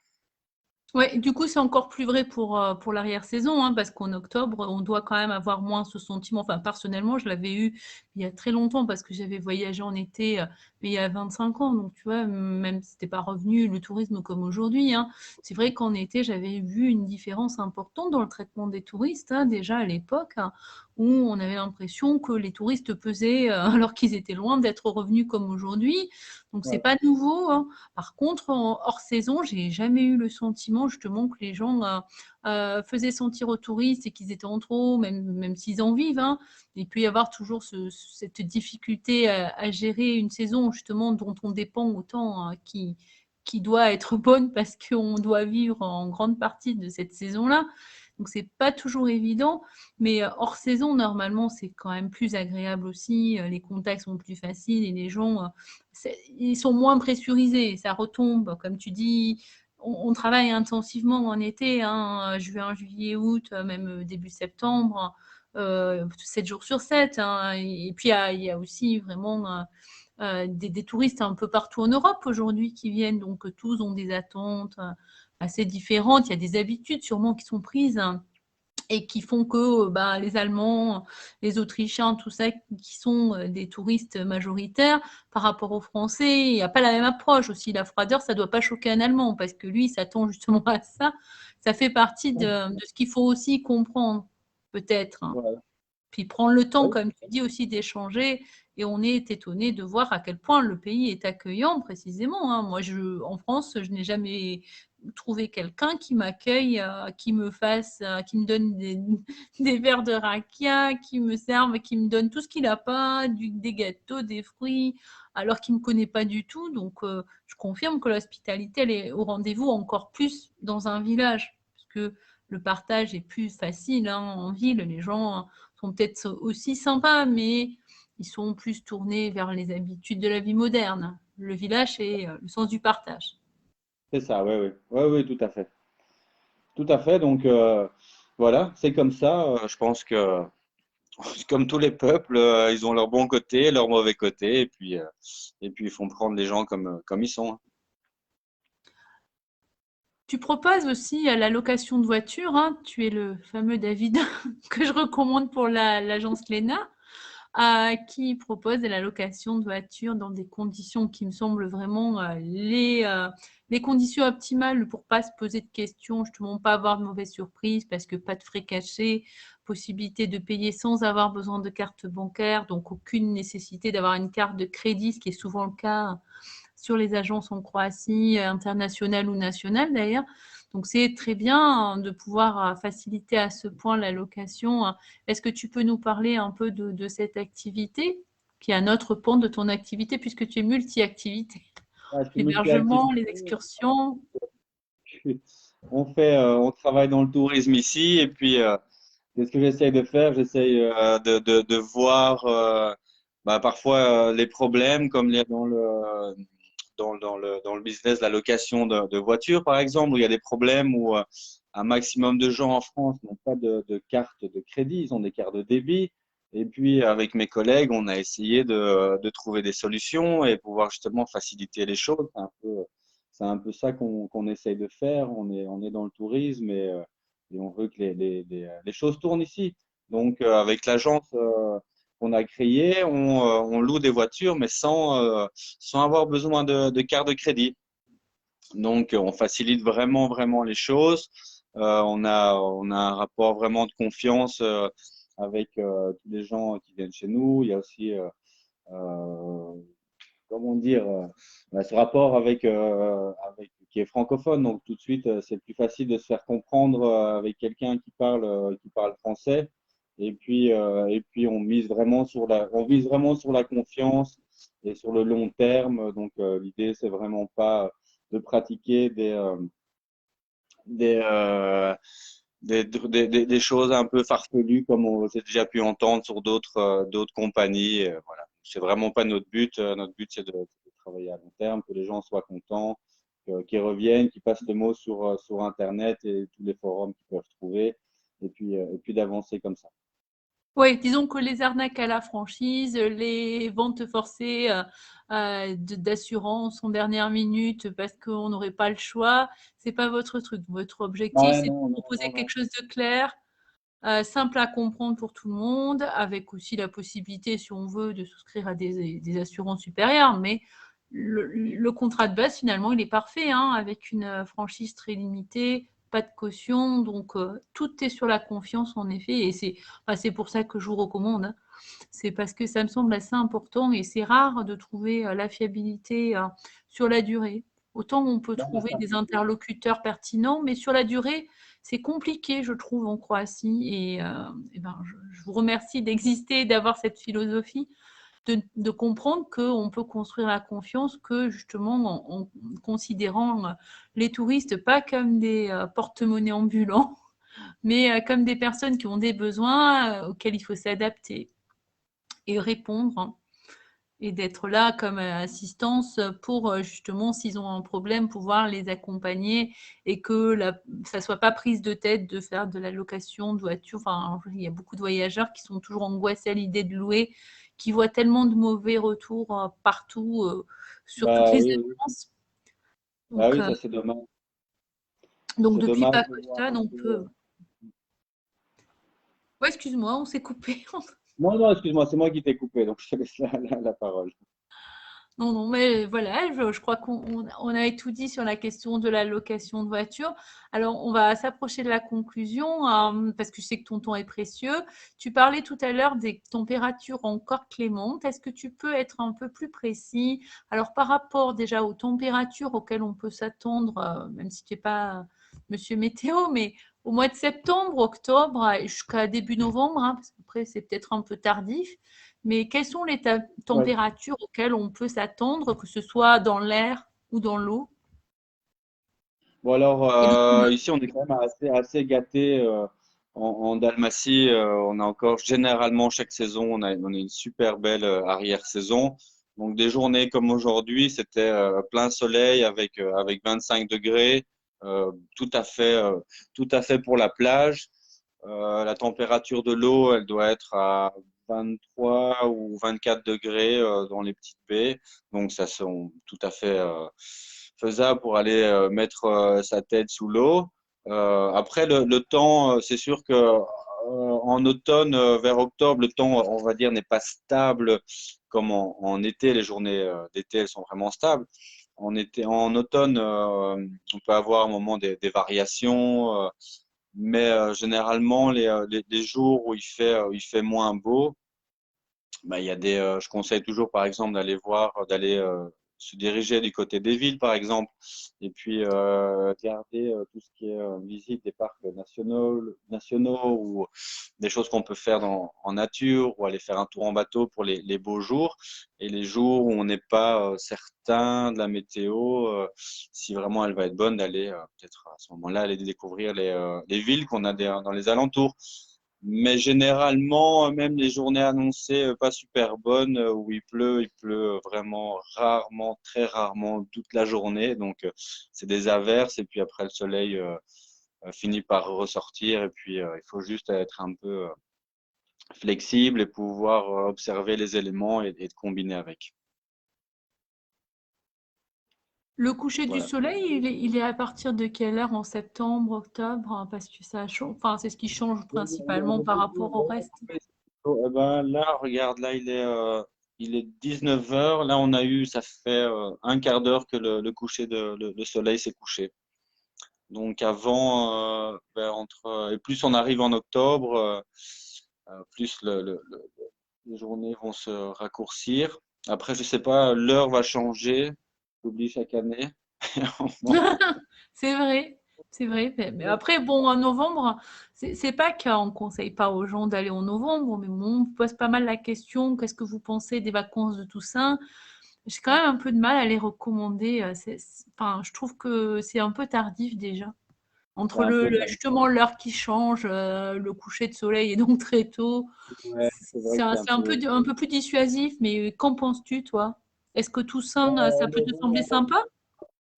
Ouais, du coup, c'est encore plus vrai pour l'arrière-saison, hein, parce qu'en octobre, on doit quand même avoir moins ce sentiment. Enfin, personnellement, je l'avais eu il y a très longtemps parce que j'avais voyagé en été, mais il y a 25 ans. Donc, tu vois, même si c'était pas revenu le tourisme comme aujourd'hui, hein, c'est vrai qu'en été, j'avais vu une différence importante dans le traitement des touristes, hein, déjà à l'époque, hein, où on avait l'impression que les touristes pesaient alors qu'ils étaient loin d'être revenus comme aujourd'hui. Donc, c'est Ouais. pas nouveau, hein. Par contre, hors saison, j'ai jamais eu le sentiment justement que les gens faisaient sentir aux touristes et qu'ils étaient en trop, même s'ils en vivent, hein. Il peut y avoir toujours cette difficulté à gérer une saison justement dont on dépend autant, hein, qui doit être bonne parce qu'on doit vivre en grande partie de cette saison-là. Donc c'est pas toujours évident, mais hors saison, normalement, c'est quand même plus agréable aussi. Les contacts sont plus faciles et les gens ils sont moins pressurisés, ça retombe, comme tu dis. On travaille intensivement en été, hein, juin, juillet, août, même début septembre, 7 jours sur 7, hein. Et puis il y a aussi vraiment des touristes un peu partout en Europe aujourd'hui qui viennent, donc tous ont des attentes assez différentes. Il y a des habitudes sûrement qui sont prises, hein, et qui font que les Allemands, les Autrichiens, tout ça, qui sont des touristes majoritaires, par rapport aux Français, il n'y a pas la même approche aussi. La froideur, ça ne doit pas choquer un Allemand, parce que lui, il s'attend justement à ça. Ça fait partie de ce qu'il faut aussi comprendre, peut-être, hein. Voilà. Puis prendre le temps, Oui, comme tu dis aussi, d'échanger. Et on est étonné de voir à quel point le pays est accueillant, précisément, hein. Moi, en France, je n'ai jamais trouvé quelqu'un qui m'accueille, qui me donne des verres de rakia, qui me serve, qui me donne tout ce qu'il n'a pas, des gâteaux, des fruits, alors qu'il ne me connaît pas du tout. Donc, je confirme que l'hospitalité, elle est au rendez-vous encore plus dans un village, parce que le partage est plus facile, hein, en ville. Les gens sont peut-être aussi sympas, mais ils sont plus tournés vers les habitudes de la vie moderne. Le village, c'est le sens du partage. c'est ça, oui, oui. Oui, oui, tout à fait. Tout à fait. Donc, voilà, c'est comme ça. Je pense que, comme tous les peuples, ils ont leur bon côté, leur mauvais côté, et puis ils font prendre les gens comme ils sont, hein. Tu proposes aussi la location de voiture, hein. Tu es le fameux David que je recommande pour l'agence Léna, qui propose de la location de voiture dans des conditions qui me semblent vraiment les conditions optimales pour pas se poser de questions, justement pas avoir de mauvaises surprises, parce que pas de frais cachés, possibilité de payer sans avoir besoin de carte bancaire, donc aucune nécessité d'avoir une carte de crédit, ce qui est souvent le cas sur les agences en Croatie, internationales ou nationales d'ailleurs. Donc, c'est très bien de pouvoir faciliter à ce point la location. Est-ce que tu peux nous parler un peu de cette activité, qui est un autre pan de ton activité, puisque tu es multi-activité? Ouais, je suis L'hébergement, multi-activité. les excursions. On travaille dans le tourisme ici, et puis qu'est-ce que j'essaye de faire? J'essaye de voir parfois les problèmes, comme il y a dans le business de la location de voitures, par exemple, où il y a des problèmes où un maximum de gens en France n'ont pas de carte de crédit, ils ont des cartes de débit. Et puis, avec mes collègues, on a essayé de trouver des solutions et pouvoir justement faciliter les choses. C'est un peu ça qu'on essaye de faire. On est dans le tourisme, et on veut que les choses tournent ici. Donc, avec l'agence qu'on a créée, on loue des voitures, mais sans avoir besoin de carte de crédit. Donc, on facilite vraiment, vraiment les choses. On a un rapport vraiment de confiance avec tous les gens qui viennent chez nous. Il y a aussi, comment dire, ce rapport qui est francophone. Donc, tout de suite, c'est plus facile de se faire comprendre avec quelqu'un qui parle français. Et puis, on vise vraiment sur la confiance et sur le long terme. Donc, l'idée, c'est vraiment pas de pratiquer des, euh, des choses un peu farfelues comme on s'est déjà pu entendre sur d'autres compagnies. Voilà. C'est vraiment pas notre but. Notre but, c'est de travailler à long terme, que les gens soient contents, qu'ils reviennent, qu'ils passent le mot sur Internet et tous les forums qu'ils peuvent trouver, et puis d'avancer comme ça. Oui, disons que les arnaques à la franchise, les ventes forcées d'assurance en dernière minute parce qu'on n'aurait pas le choix, c'est pas votre truc. Votre objectif, Ouais, c'est de non, non, proposer non, non. quelque chose de clair, simple à comprendre pour tout le monde, avec aussi la possibilité, si on veut, de souscrire à des assurances supérieures. Mais le contrat de base, finalement, il est parfait, hein, avec une franchise très limitée, pas de caution. Donc, tout est sur la confiance, en effet. Et c'est pour ça que je vous recommande, hein. C'est parce que ça me semble assez important et c'est rare de trouver la fiabilité sur la durée. Autant on peut Non, trouver ça, des c'est sûr. interlocuteurs pertinents, mais sur la durée, c'est compliqué, je trouve, en Croatie. Et ben, je vous remercie d'exister, d'avoir cette philosophie, de comprendre qu'on peut construire la confiance que justement en considérant les touristes pas comme des porte-monnaies ambulants, mais comme des personnes qui ont des besoins auxquels il faut s'adapter et répondre, hein, et d'être là comme assistance pour justement, s'ils ont un problème, pouvoir les accompagner et que ça ne soit pas prise de tête de faire de la location de voiture. Enfin, il y a beaucoup de voyageurs qui sont toujours angoissés à l'idée de louer, qui voit tellement de mauvais retours partout sur toutes Bah les oui, oui. annonces. Bah Donc, oui, ça c'est dommage. donc C'est depuis dommage de voir Pacosta, un on peu. peut… Ouais, excuse-moi, on s'est coupé. Non, non, excuse-moi, c'est moi qui t'ai coupé, donc je te laisse la parole. Non, non, mais voilà, je crois qu'on avait tout dit sur la question de la location de voiture. Alors, on va s'approcher de la conclusion parce que je sais que ton temps est précieux. Tu parlais tout à l'heure des températures encore clémentes. Est-ce que tu peux être un peu plus précis? Alors, par rapport déjà aux températures auxquelles on peut s'attendre, même si tu n'es pas monsieur météo, mais au mois de septembre, octobre, jusqu'à début novembre, hein, parce qu'après, c'est peut-être un peu tardif. Mais quelles sont les Ouais. températures auxquelles on peut s'attendre, que ce soit dans l'air ou dans l'eau? Bon alors, Et le climat. ici on est quand même assez gâté en Dalmatie. On a encore généralement chaque saison, on a une super belle arrière-saison. Donc des journées comme aujourd'hui, c'était plein soleil avec 25 degrés, euh, tout à fait, euh, tout à fait pour la plage. La température de l'eau, elle doit être à 23 ou 24 degrés dans les petites baies. Donc, ça sont tout à fait faisable pour aller mettre sa tête sous l'eau. Après, le temps, c'est sûr que en automne, vers octobre, le temps, on va dire, n'est pas stable comme en été. Les journées d'été, elles sont vraiment stables. En automne, on peut avoir un moment des variations. Mais généralement, les jours où il fait moins beau, bah, il y a je conseille toujours, par exemple, d'aller se diriger du côté des villes, par exemple, et puis regarder tout ce qui est visite des parcs nationaux ou des choses qu'on peut faire en nature ou aller faire un tour en bateau pour les beaux jours. Et les jours où on n'est pas certain de la météo, si vraiment elle va être bonne, d'aller peut-être à ce moment-là aller découvrir les villes qu'on a dans les alentours. Mais généralement, même les journées annoncées pas super bonnes où il pleut vraiment rarement, très rarement toute la journée. Donc, c'est des averses et puis après le soleil finit par ressortir et puis il faut juste être un peu flexible et pouvoir observer les éléments et de combiner avec. Le coucher du Voilà. soleil, il est à partir de quelle heure en septembre, octobre? Parce que ça change, enfin, c'est ce qui change principalement par rapport au reste. Eh ben, là, regarde, là, il est 19 heures. Là, ça fait un quart d'heure que le soleil s'est couché. Donc avant, et plus on arrive en octobre, plus les journées vont se raccourcir. Après, je sais pas, l'heure va changer. J'oublie chaque année. C'est vrai, c'est vrai. Mais après, bon, en novembre, c'est pas qu'on ne conseille pas aux gens d'aller en novembre, mais bon, on pose pas mal la question, qu'est-ce que vous pensez des vacances de Toussaint? J'ai quand même un peu de mal à les recommander. Enfin, je trouve que c'est un peu tardif déjà. C'est Entre un peu tard. justement l'heure qui change, le coucher de soleil est donc très tôt. Ouais, c'est vrai C'est que un, c'est un c'est un peu plus dissuasif, mais qu'en penses-tu, toi? Est-ce que Toussaint, ça peut te sembler sympa?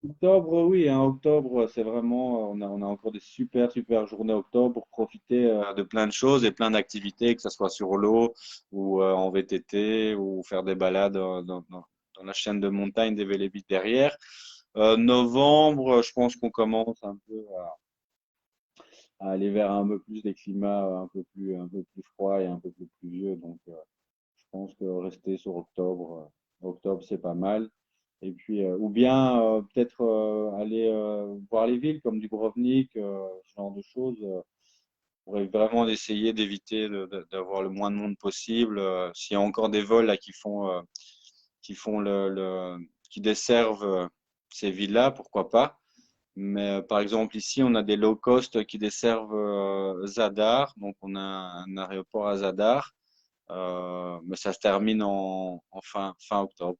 Octobre, oui, hein, octobre, c'est vraiment, on a encore des super journées octobre pour profiter de plein de choses et plein d'activités, que ce soit sur l'eau ou en VTT ou faire des balades dans la chaîne de montagne des Vélébites derrière. Novembre, je pense qu'on commence un peu à aller vers un peu plus des climats un peu plus froids et un peu plus pluvieux. Donc, je pense que rester sur octobre, octobre, c'est pas mal. Et puis, ou bien peut-être aller voir les villes comme Dubrovnik, ce genre de choses, pour vraiment essayer d'éviter d'avoir le moins de monde possible. S'il y a encore des vols là, qui font qui desservent ces villes-là, pourquoi pas. Mais par exemple, ici, on a des low cost qui desservent Zadar. Donc, on a un aéroport à Zadar. Mais ça se termine en fin octobre.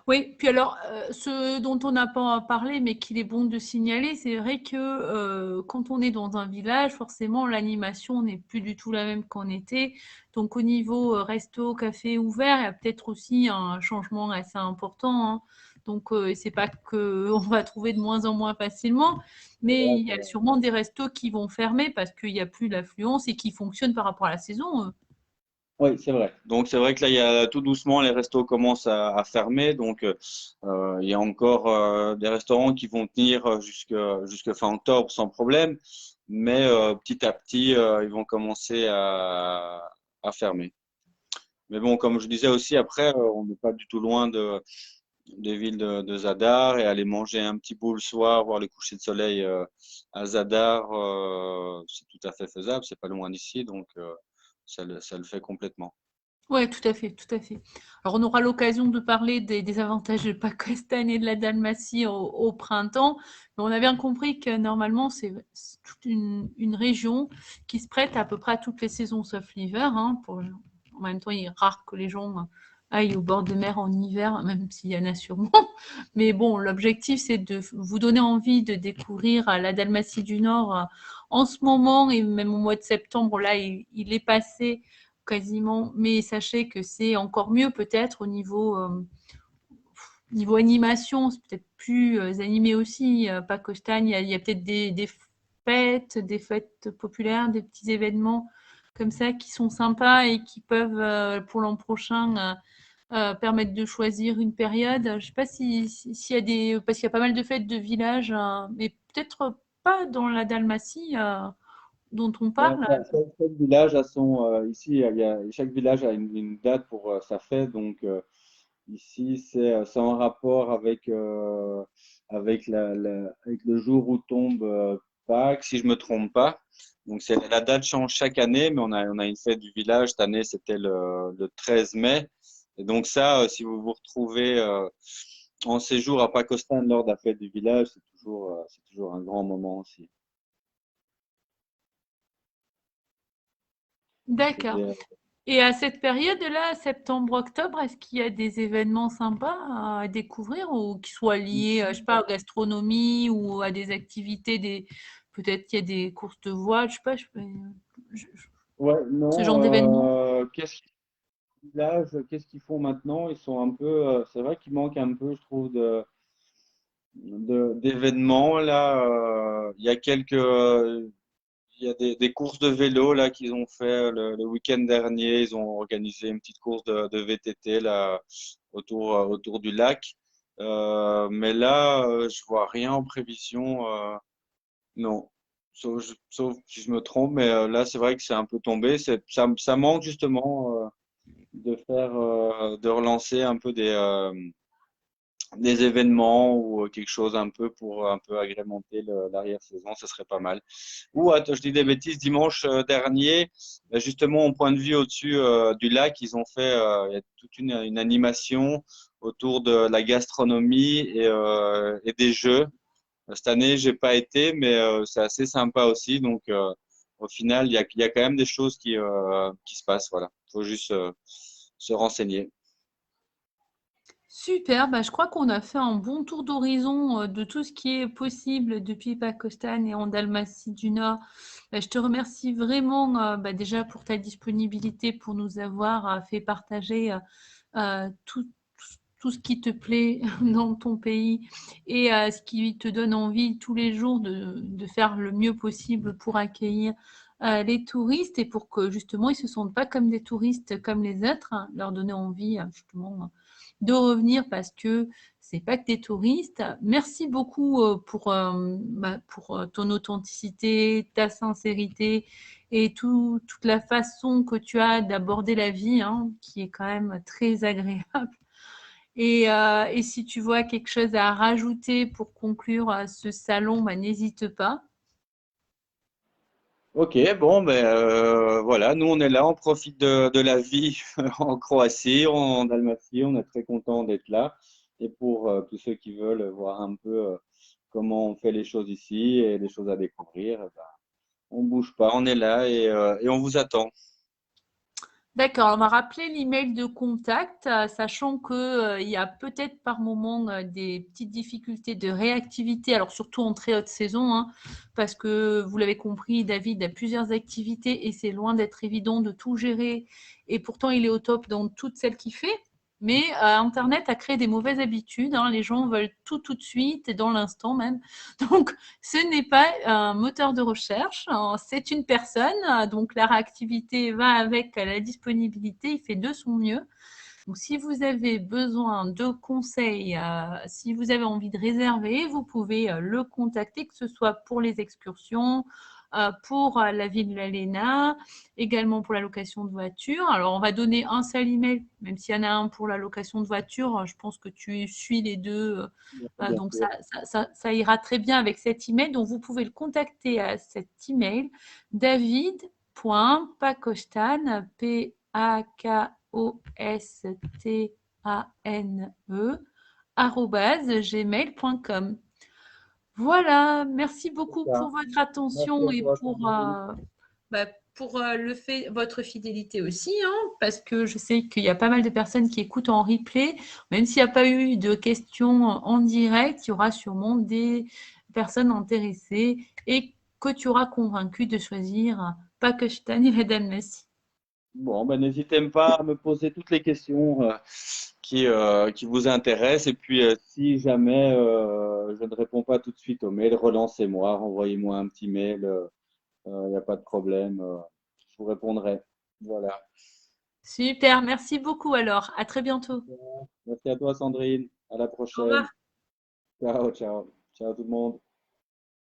Oui, puis alors, ce dont on n'a pas parlé, mais qu'il est bon de signaler, c'est vrai que quand on est dans un village, forcément, l'animation n'est plus du tout la même qu'en été. Donc, au niveau resto, café ouvert, il y a peut-être aussi un changement assez important, hein. Donc, c'est pas qu'on va trouver de moins en moins facilement, mais il y a sûrement des restos qui vont fermer parce qu'il n'y a plus l'affluence et qui fonctionnent par rapport à la saison. Oui, c'est vrai. Donc, c'est vrai que là, il y a tout doucement, les restos commencent à fermer. Donc, il y a encore des restaurants qui vont tenir jusque fin octobre sans problème. Mais petit à petit, ils vont commencer à fermer. Mais bon, comme je disais aussi, après, on n'est pas du tout loin des villes de Zadar et aller manger un petit bout le soir, voir le coucher de soleil à Zadar, c'est tout à fait faisable. C'est pas loin d'ici. Donc, ça le fait complètement. Oui, tout à fait, tout à fait. Alors, on aura l'occasion de parler des avantages de Pakistan et de la Dalmatie au printemps, mais on a bien compris que normalement, c'est toute une région qui se prête à peu près à toutes les saisons, sauf l'hiver. En même temps, il est rare que les gens aillent au bord de mer en hiver, même s'il y en a sûrement. Mais bon, l'objectif, c'est de vous donner envie de découvrir la Dalmatie du Nord en ce moment, et même au mois de septembre, là, il est passé quasiment, mais sachez que c'est encore mieux peut-être au niveau animation, c'est peut-être plus animé aussi. Pas Costagne, il y a peut-être des fêtes populaires, des petits événements comme ça qui sont sympas et qui peuvent pour l'an prochain permettre de choisir une période. Je ne sais pas s'il y a parce qu'il y a pas mal de fêtes de village, mais peut-être pas dans la Dalmatie dont on Ouais, parle. chaque village a son. Ici, chaque village a une date pour sa fête. Donc, ici, c'est en rapport avec le jour où tombe Pâques, si je me trompe pas. Donc, la date change chaque année, mais on a une fête du village. Cette année, c'était le 13 mai. Et donc, ça, si vous vous retrouvez en séjour à Pacostan lors de la fête du village, c'est toujours un grand moment aussi. D'accord. Et à cette période-là, septembre-octobre, est-ce qu'il y a des événements sympas à découvrir ou qui soient liés, je sais pas, à la gastronomie ou à des activités, peut-être qu'il y a des courses de voile, je sais pas, Ouais, ce genre non. d'événements? Qu'est-ce qu'ils font maintenant? Ils sont un peu. C'est vrai qu'il manque un peu, je trouve, d'événements là. Il y a des courses de vélo là qu'ils ont fait le week-end dernier. Ils ont organisé une petite course de VTT là autour du lac. Mais là, je vois rien en prévision. Non. Sauf si je me trompe, mais là, c'est vrai que c'est un peu tombé. Ça manque justement de relancer un peu des événements ou quelque chose un peu pour un peu agrémenter l'arrière-saison, ce serait pas mal. Ou, attends, je dis des bêtises, dimanche dernier, justement, au point de vue au-dessus du lac, ils ont fait il y a toute une animation autour de la gastronomie et des jeux. Cette année, j'ai pas été, mais c'est assez sympa aussi. Donc, au final, il y a quand même des choses qui se passent. Voilà, faut juste se renseigner. Super, bah, je crois qu'on a fait un bon tour d'horizon de tout ce qui est possible depuis Pakistan et en Dalmatie du Nord. Bah, je te remercie vraiment bah, déjà pour ta disponibilité, pour nous avoir fait partager tout ce qui te plaît dans ton pays et ce qui te donne envie tous les jours de faire le mieux possible pour accueillir les touristes et pour que justement ils ne se sentent pas comme des touristes comme les autres, hein, leur donner envie justement de revenir parce que c'est pas que des touristes. Merci beaucoup pour ton authenticité, ta sincérité et toute la façon que tu as d'aborder la vie, hein, qui est quand même très agréable. Et si tu vois quelque chose à rajouter pour conclure ce salon, bah, n'hésite pas. Ok, bon, ben voilà, nous on est là, on profite de la vie en Croatie, en Dalmatie, on est très content d'être là. Et pour tous ceux qui veulent voir un peu comment on fait les choses ici et les choses à découvrir, ben, on bouge pas, on est là et on vous attend. D'accord, on va rappeler l'email de contact, sachant que, il y a peut-être par moment des petites difficultés de réactivité, alors surtout en très haute saison, hein, parce que vous l'avez compris, David a plusieurs activités et c'est loin d'être évident de tout gérer. Et pourtant, il est au top dans toutes celles qu'il fait. Mais Internet a créé des mauvaises habitudes. Hein. Les gens veulent tout de suite et dans l'instant même. Donc, ce n'est pas un moteur de recherche. Hein. C'est une personne. Donc, la réactivité va avec la disponibilité. Il fait de son mieux. Donc, si vous avez besoin de conseils, si vous avez envie de réserver, vous pouvez le contacter, que ce soit pour les excursions, pour la ville de l'Alena, également pour la location de voiture. Alors, on va donner un seul email, même s'il y en a un pour la location de voiture. Je pense que tu suis les deux. Bien Donc, sûr. ça ira très bien avec cet email. Donc, vous pouvez le contacter à cet email, david.pacostane, PAKOSTANE, @gmail.com. Voilà, merci C'est beaucoup ça. pour votre Merci attention à et toi, pour, Sandrine. votre fidélité aussi, hein, parce que je sais qu'il y a pas mal de personnes qui écoutent en replay. Même s'il n'y a pas eu de questions en direct, il y aura sûrement des personnes intéressées et que tu auras convaincu de choisir Pakistan et Madame Messi. Bon, ben, n'hésitez pas à me poser toutes les questions qui vous intéressent. Et puis, si jamais je ne réponds pas tout de suite au mail, relancez-moi, renvoyez-moi un petit mail. Il n'y a pas de problème. Je vous répondrai. Voilà. Super, merci beaucoup alors. À très bientôt. Merci à toi, Sandrine. À la Au prochaine. revoir. Ciao, ciao. Ciao tout le monde.